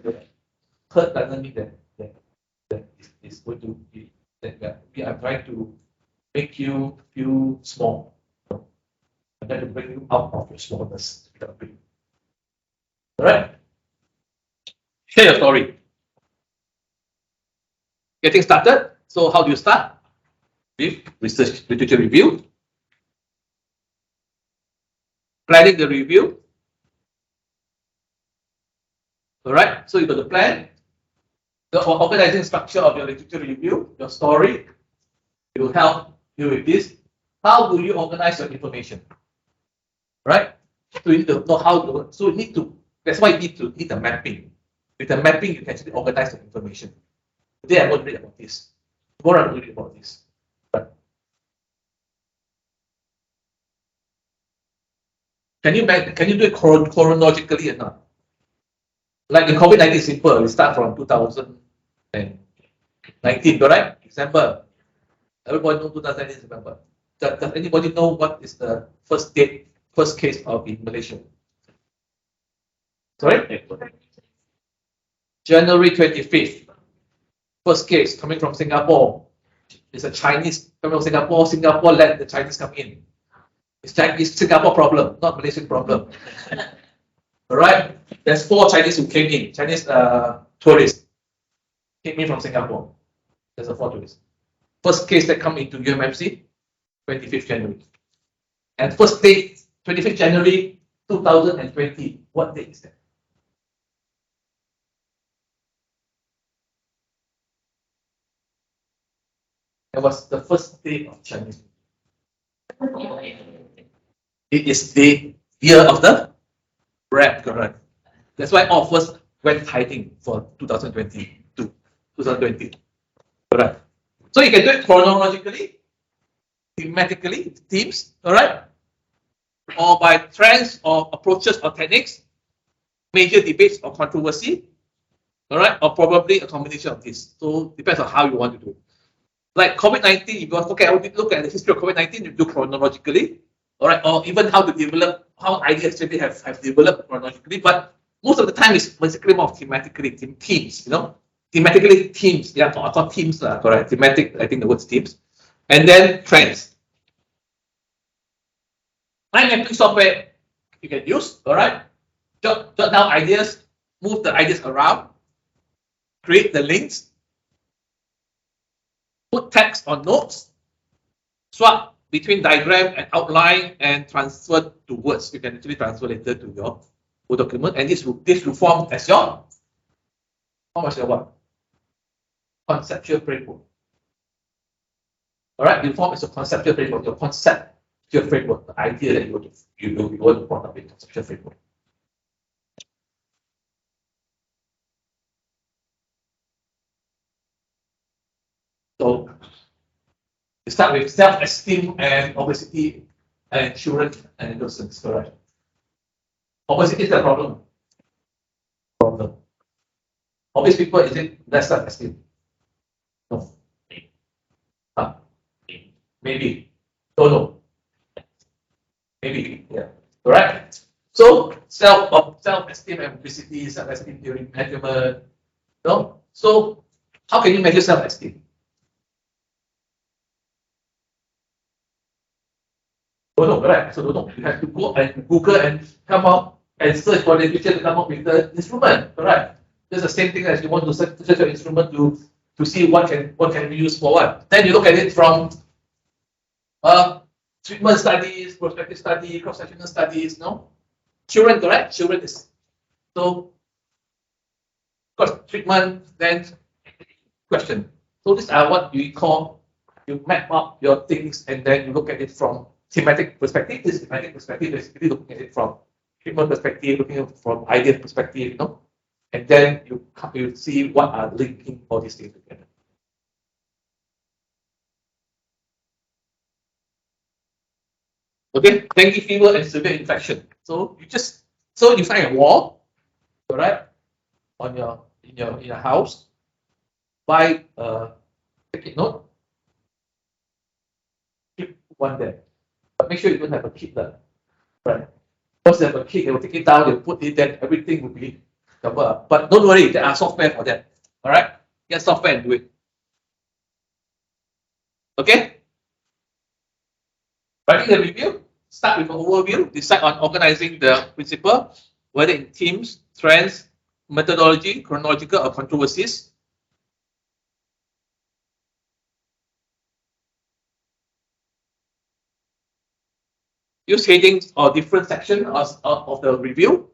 Hurt doesn't mean that is going to be that we are trying to make you feel small. I'm trying to bring you out of your smallness. All right? Share your story. Getting started. So how do you start? With research literature review. Planning the review. All right? So you got the plan. The organizing structure of your literature review, your story, will help you with this. How do you organize your information? Right? So you need to know how to. So you need to. That's why you need the mapping. With the mapping, you can actually organize the information. Today I'm going to read about this. Tomorrow I'm going to read about this. Right? Can you do it chronologically or not? Like in COVID-19, simple. We start from 2019, correct? December. Everybody know 2019 December. Does anybody know what is the first case of in Malaysia? Sorry? January 25th. First case coming from Singapore. It's a Chinese coming from Singapore. Singapore let the Chinese come in. It's Singapore problem, not Malaysian problem. All right, there's 4 Chinese who came in, Chinese tourists came in from Singapore. There's 4 tourists. First case that come into UMFC, 25th January. And first date, 25th January, 2020. What date is that? It was the first day of Chinese. It is the year of the rat, correct? That's why all of us went hiding for 2022, 2020, correct? So you can do it chronologically, thematically, themes, all right? Or by trends or approaches or techniques, major debates or controversy, all right? Or probably a combination of this. So depends on how you want to do it. Like COVID-19, if you want to look at the history of COVID-19, you do chronologically, all right? Or even how to develop, how ideas actually have developed chronologically. But most of the time it's basically more thematically, themes, you know? Thematically, themes, yeah, I thought themes, correct? Thematic, I think the word's themes. And then trends. Mind mapping software you can use, all right? Jot down ideas, move the ideas around, create the links, put text on notes, swap between diagram and outline, and transfer to words. You can actually transfer later to your Word document, and this will form as your what? Conceptual framework. All right, you form as a conceptual framework, your conceptual framework, the idea that you want to brought up in conceptual framework. So you start with self-esteem and obesity and children and those things, correct? Obesity is the problem. Obese people, is it less self-esteem? No. Maybe. Don't know. Maybe. Yeah. Correct. So self-esteem and obesity, self-esteem during measurement. No. So how can you measure self-esteem? Don't know, correct? So don't know. You have to go and Google and come up and search for the literature to come up with the instrument, correct? It's the same thing as you want to search your instrument to see what can be used for what. Then you look at it from treatment studies, prospective study, cross-sectional studies, no? Children, correct? Children is so of course treatment, then question. So these are what we call, you map up your things and then you look at it from thematic perspective. This thematic perspective is basically looking at it from treatment perspective, looking at it from idea perspective, you know, and then you see what are linking all these things together. Okay, dengue fever and severe infection. So you find a wall, correct, on in your house. Buy take it note. Keep one there, but make sure you don't have a kid there, right? Once you have a kid, they will take it down. They will put it. Then everything will be covered up. But don't worry, there are software for that. All right, get software and do it. Okay. Writing the review. Start with an overview. Decide on organizing the principle, whether in themes, trends, methodology, chronological, or controversies. Use headings or different sections of the review.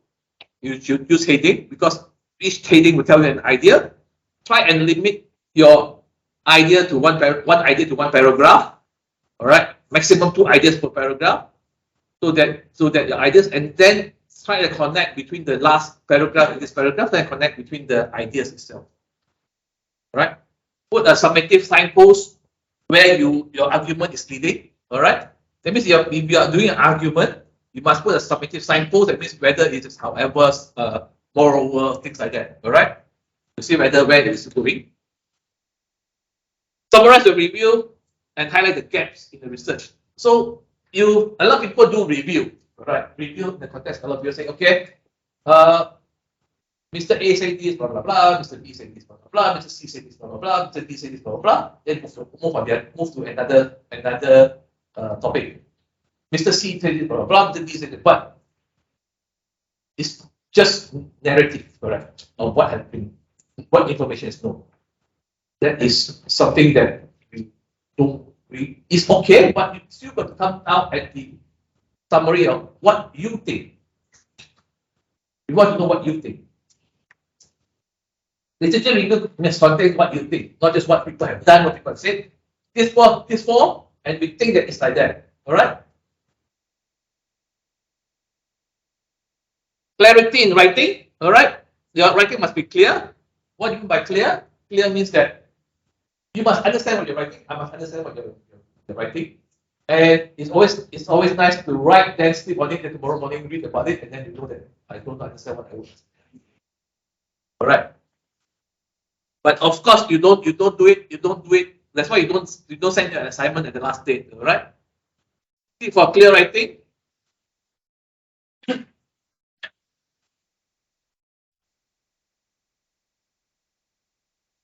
You should use heading because each heading will tell you an idea. Try and limit your idea to one idea to one paragraph. All right, maximum 2 ideas per paragraph. So that your ideas, and then try to connect between the last paragraph and this paragraph, then connect between the ideas itself. All right. Put a summative signpost where your argument is leading. All right. That means if you are doing an argument, you must put a summative signpost. That means whether it is however, moreover, things like that. All right. To see whether where it is going. Summarize the review and highlight the gaps in the research. So a lot of people do review, right? Review in the context. A lot of people say, okay, Mr. A said this, blah blah blah. Mr. B said this, blah blah blah. Mr. C said this, blah blah blah. Mr. D said this, blah blah blah. Then move to another topic. Mr. C said this, blah blah blah. Mr. D said this, but it's just narrative, correct? Of what happened, what information is known. That is something that we don't. It's okay, but you still got to come out at the summary of what you think We want to know what you think. Literature review must contain what you think, not just what people have done, what people have said. This form, and we think that it's like that. All right. Clarity in writing. All right. Your writing must be clear. What do you mean by clear? Clear means that you must understand what you're writing. I must understand what you're writing. And it's always nice to write, then sleep on it, and tomorrow morning read about it, and then you know that I don't understand what I wrote. All right. But of course, you don't do it. That's why you don't send your assignment at the last date. All right. See, for clear writing,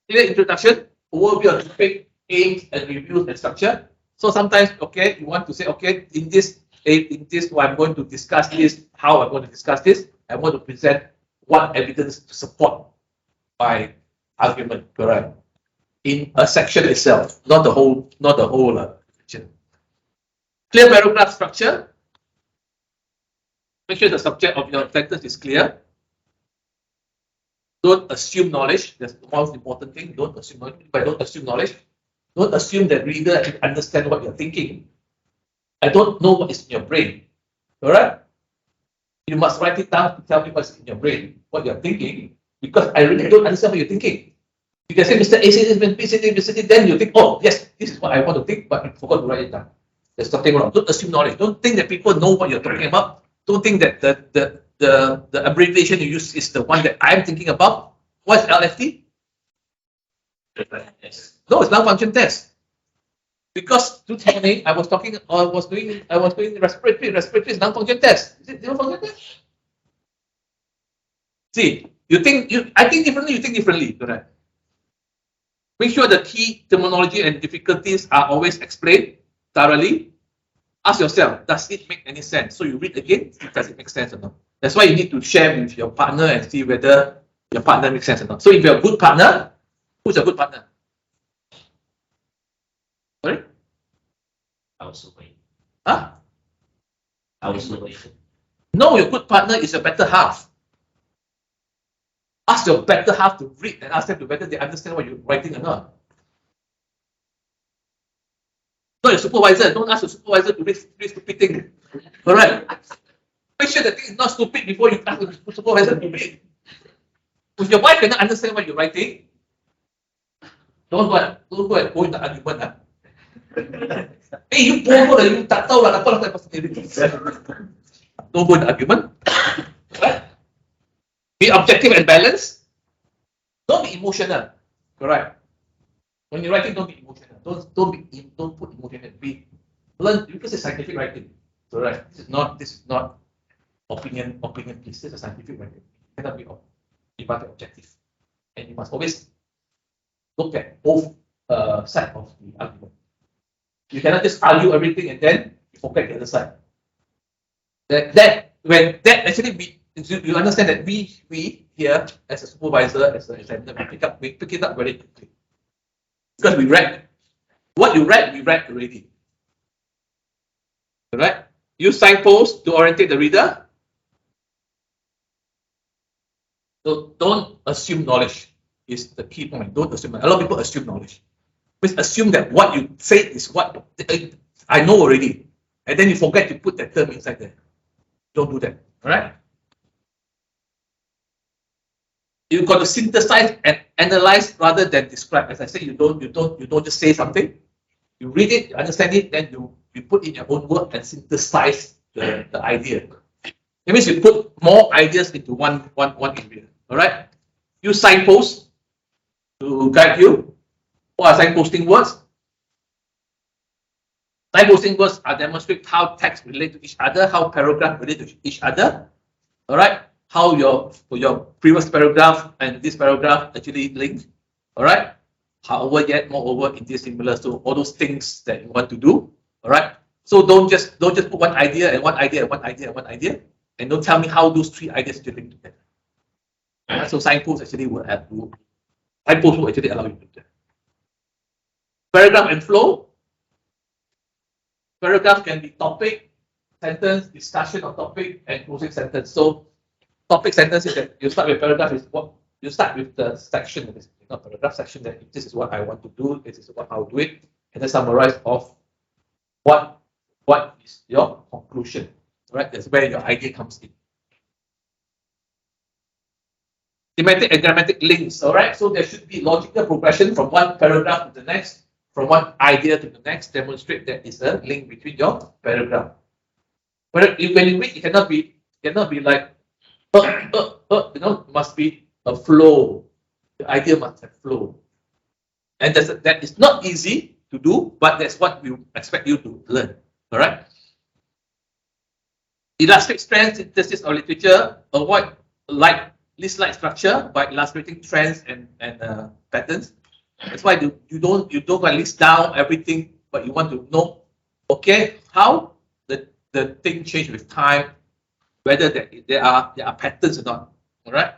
clear introduction, overview of topic, aims and reviews and structure. So sometimes, okay, you want to say, okay, in this, I'm going to discuss this. How I'm going to discuss this? I want to present what evidence to support my argument, correct? In a section itself, not the whole section. Clear paragraph structure. Make sure the subject of your sentence is clear. Don't assume knowledge. That's the most important thing. Don't assume knowledge. But don't assume knowledge. Don't assume that reader can understand what you're thinking. I don't know what is in your brain. All right? You must write it down to tell me what's in your brain, what you're thinking, because I really don't understand what you're thinking. You can say, Mr. A said this, B said this, then you think, oh, yes, this is what I want to think, but you forgot to write it down. There's something wrong. Don't assume knowledge. Don't think that people know what you're talking about. Don't think that the abbreviation you use is the one that I'm thinking about. What's LFT? No, it's non-function test. Because this morning I was doing respiratory. Respiratory is non-function test. Is it non-function test? See, I think differently, you think differently, correct? Make sure the key terminology and difficulties are always explained thoroughly. Ask yourself, does it make any sense? So you read again, does it make sense or not? That's why you need to share with your partner and see whether your partner makes sense or not. So if you're a good partner, who's a good partner? Sorry? Housewife. Huh? Housewife. No, your good partner is your better half. Ask your better half to read and ask them to whether they understand what you're writing or not. Not your supervisor. Don't ask your supervisor to read stupid thing. Correct? Make sure the thing is not stupid before you ask the supervisor to read. If your wife cannot understand what you're writing, don't go and go in the argument. Huh? Hey, you bodoh lah, you tak tahu lah apa lah pasal ini. Don't go in the argument. Right? Be objective and balanced. Don't be emotional. Correct. When you're writing, don't be emotional. Don't put emotion. Learn, because it's scientific writing. Correct. This is not opinion piece. This is a scientific writing. You cannot be objective. And you must always look at both sides of the argument. You cannot just argue everything and then you forget the other side. When that actually you understand that we here as a supervisor, as an examiner, we pick it up very quickly. Because we read. What you read, we read already. Alright? Use signposts to orientate the reader. So don't assume knowledge is the key point. Don't assume. A lot of people assume knowledge. Please assume that what you say is what I know already. And then you forget to put that term inside there. Don't do that. Alright? You've got to synthesize and analyze rather than describe. As I say, you don't just say something. You read it, you understand it, then you put in your own word and synthesize the idea. It means you put more ideas into one area. Alright? Use signposts to guide you. What are signposting words? Signposting words are demonstrate how text relate to each other, how paragraph relate to each other. Alright? How your previous paragraph and this paragraph actually link. Alright? However, yet moreover, it is similar. So all those things that you want to do. Alright? So don't just put one idea and one idea and one idea and one idea. And don't tell me how those three ideas actually link together. Right? So signposts actually will actually allow you to do that. Paragraph and flow. Paragraph can be topic, sentence, discussion of topic, and closing sentence. So topic sentence is that you start with paragraph is what you start with the section, not paragraph section, that this is what I want to do, this is what I'll do it, and then summarize of what is your conclusion. Right? That's where your idea comes in. Thematic and grammatic links, all right? So there should be logical progression from one paragraph to the next, from one idea to the next, demonstrate that is a link between your paragraph. But when you read, it cannot be like, must be a flow. The idea must have flow. And that is not easy to do, but that's what we expect you to learn, all right? Illustrate trends, synthesis of literature, avoid list-like structure by illustrating trends and patterns. That's why you don't list down everything, but you want to know, okay, how the thing change with time, whether there are patterns or not. All right.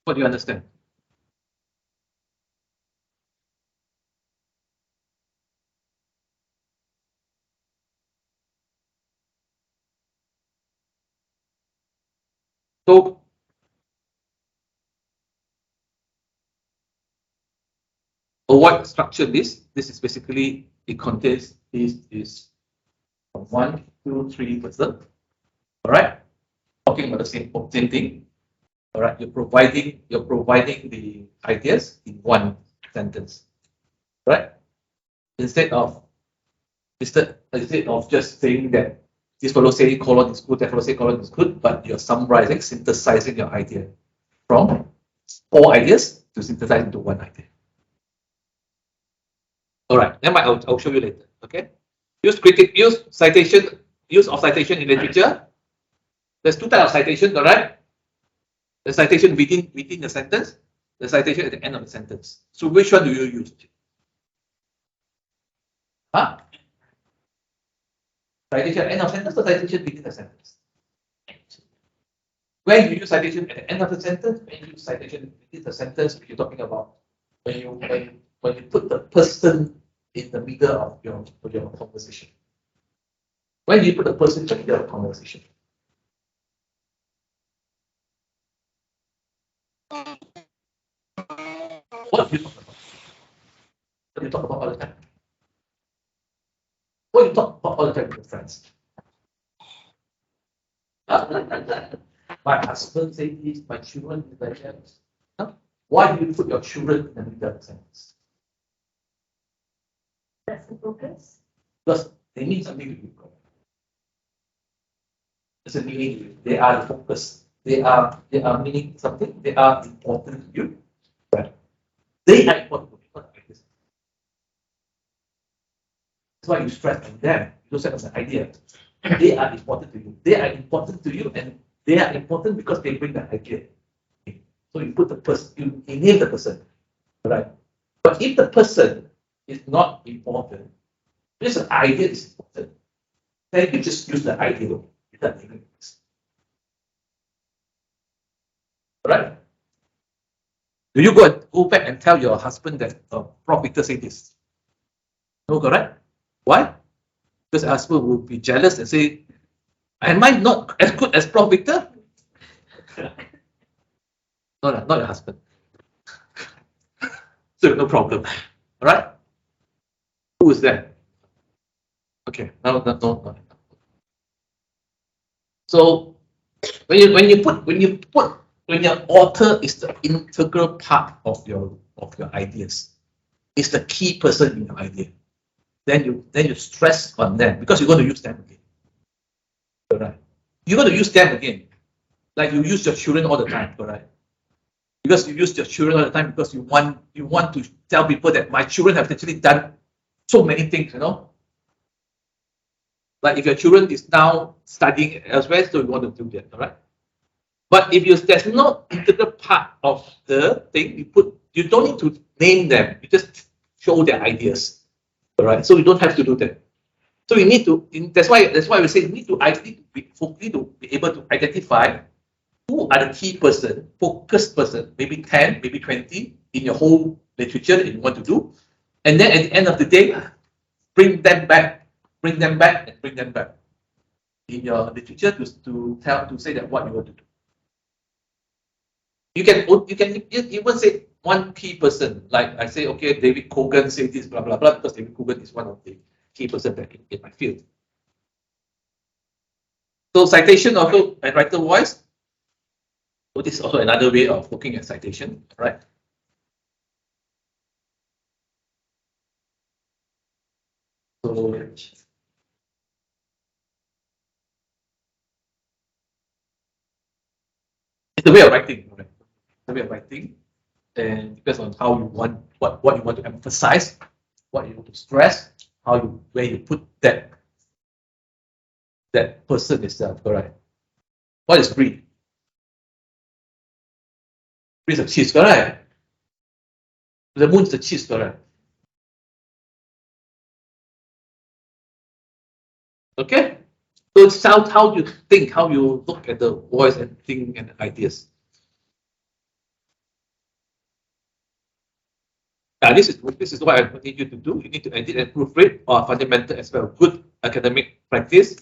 What do you understand? So avoid structure this. This is basically, it contains is 1, 2, 3 person. All right. Talking about the same thing. All right. You're providing the ideas in one sentence. Right? Instead of just saying that this fellow say colon is good, that fellow say colon is good, but you're summarizing, synthesizing your idea from 4 ideas to synthesize into 1 idea. All right, then I'll show you later. Okay, use of citation in literature. There's 2 types of citation, all right? The citation within the sentence, the citation at the end of the sentence. So which one do you use? Huh? Citation at the end of the sentence or citation within the sentence? When you use citation at the end of the sentence, when you use citation within the sentence, you're talking about when you put the person in the middle of your conversation. When do you put the person in the middle of the conversation? What do you talk about? What do you talk about all the time? What do you talk about all the time with your friends? My husband said this, my children is like that. Huh? Why do you put your children in the middle of the sentence? That's the focus. Because they mean something to you. It's a meaning to you. They are the focus. They are meaning something. They are important to you. Right? They are important to you. Not like this. That's why you stress on them. You don't stress on the idea. They are important to you. They are important to you, and they are important because they bring the idea. So you put the person, you name the person, right? But if the person is not important, just an idea is important, then you just use the idea without naming it. Right? Do you go back and tell your husband that Prof Victor said this? No, correct? Why? Because the husband will be jealous and say, am I not as good as Prof Victor? No, not your husband. So no problem. All right? Who is that? Okay, no. So when your author is the integral part of your ideas, is the key person in your idea, then you stress on them because you're going to use them again. All right? You're going to use them again, like you use your children all the time. All right? Because you use your children all the time because you want to tell people that my children have actually done so many things, you know. Like if your children is now studying elsewhere, so you want to do that, all right? But if there's no integral part of the thing, you don't need to name them. You just show their ideas. All right, so you don't have to do that. So you need to. That's why we say you need to be able to identify who are the key person, focused person, maybe 10, maybe 20 in your whole literature that you want to do, and then at the end of the day, bring them back in your literature to say that what you want to do. You can even say one key person, like I say, okay, David Kogan said this, blah blah blah, because David Kogan is one of the key person back in my field. So citation also and writer voice. So this is also another way of looking at citation, right? So it's the way of writing, right? The way of writing, and depends on how you want what you want to emphasize, what you want to stress, where you put that person itself, correct? What is breed? Breed is a cheese, correct? The moon is a cheese, correct? Okay? So it's how you think, how you look at the voice and think and ideas. This is what I need you to do. You need to edit and proofread or fundamental as well. Good academic practice.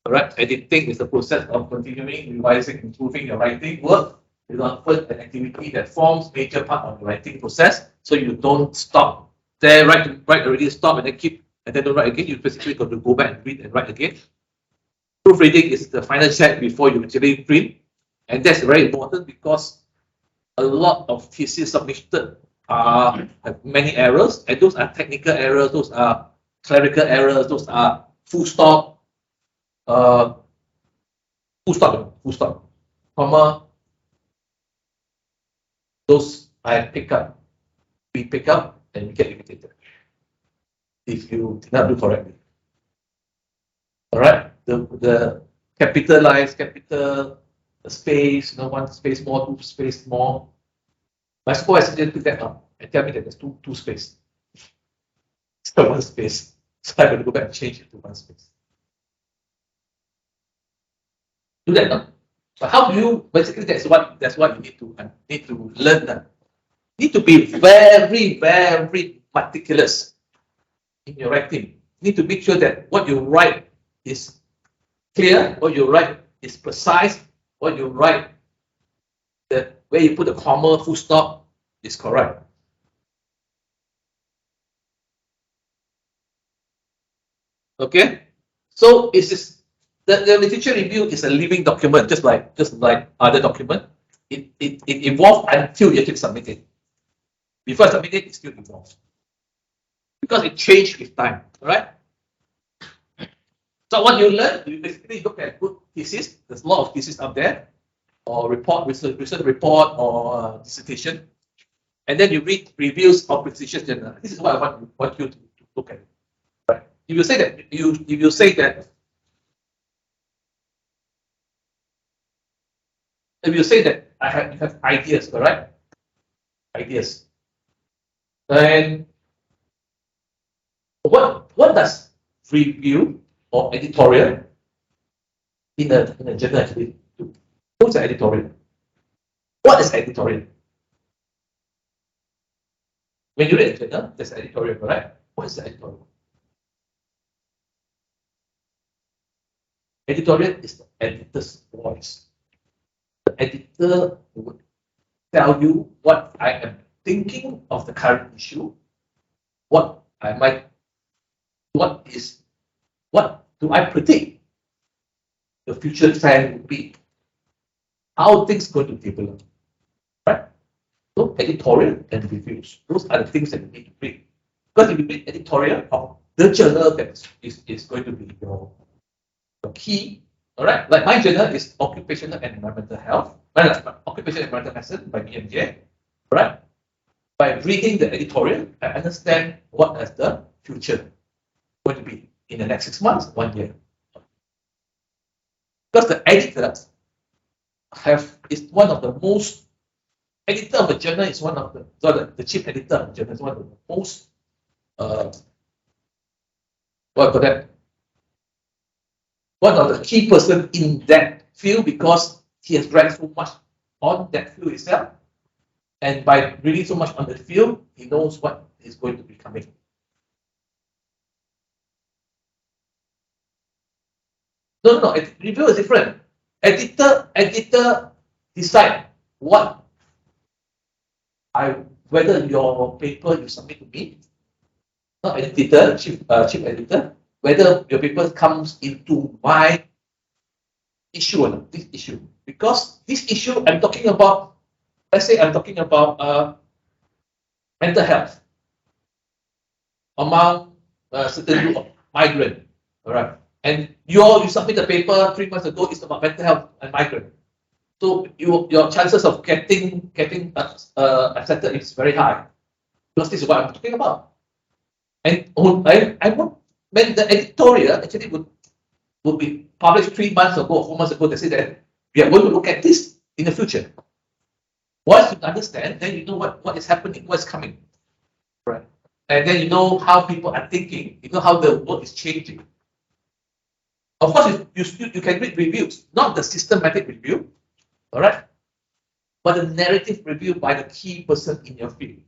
All right. Editing is the process of continuing, revising, improving your writing work. Example, an activity that forms major part of the writing process. So you don't stop there, write already, stop and then don't write again. You basically got to go back and read and write again. Proofreading is the final check before you actually print, and that's very important because a lot of thesis submitted have many errors, and those are technical errors, those are clerical errors, those are full stop, comma. Those we pick up, and we get irritated if you did not do correctly. All right, the capitalize, capital, the space, one space more, two space more. My score assistant pick that up and tell me that there's two space. It's not one space. So I'm going to go back and change it to one space. Do that now. But how do you basically that's what you need to learn now. Need to be very, very meticulous in your writing. You need to make sure that what you write is clear, what you write is precise, what you write, where you put a comma, full stop is correct. Okay, so the literature review is a living document, just like other document. It evolves until you actually submit it. Before I submit it still evolves because it changed with time. All right. So what you learn, you basically look at good thesis. There's a lot of thesis out there, or research report, or dissertation, and then you read reviews of prestigious journal. This is what I want you to look at. Right? If you say that you have ideas, correct? Ideas. And what does review or editorial in a journal actually do? What's an editorial? What is editorial? When you read a journal, there's editorial, correct? What is the editorial? Editorial is the editor's voice. The editor would tell you what I am thinking of the current issue, what do I predict the future trend will be, how things going to develop, right? So editorial and reviews, those are the things that you need to read. Because if you read editorial of the journal that is going to be your key, all right? Like my journal is Occupational and Environmental Health, Occupational and Environmental Medicine by BMJ, right? By reading the editorial, I understand what is the future going to be in the next 6 months, 1 year. Because the editors is one of the most, editor of a journal is one of the chief editor of a journal is one of the most What for that? One of the key person in that field because he has read so much on that field itself. And by reading so much on the field, he knows what is going to be coming. No. Review is different. Editor decide whether your paper you submit to me, not editor, chief editor, whether your paper comes into my issue or not, this issue. Because this issue I'm talking about, let's say I'm talking about mental health among a certain group of migrant, all right? And you submit a paper 3 months ago, it's about mental health and migrant. So your chances of getting accepted is very high because this is what I'm talking about. And I would when the editorial actually would be published 3 months ago or 4 months ago. They say that we are going to look at this in the future. Once you understand, then you know what is happening, what's coming, right? And then you know how people are thinking. You know how the world is changing. Of course, you can read reviews, not the systematic review, all right, but the narrative review by the key person in your field.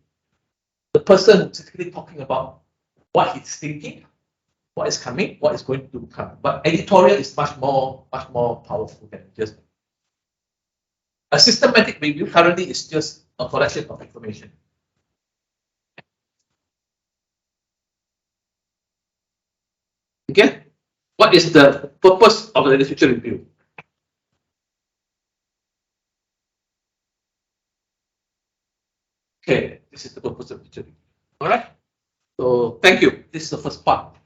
The person who's typically talking about what he's thinking, what is coming, what is going to come. But editorial is much more powerful than just a systematic review. Currently, is just a collection of information. Okay, what is the purpose of the literature review? Okay, this is the purpose of literature review. All right. So thank you. This is the first part.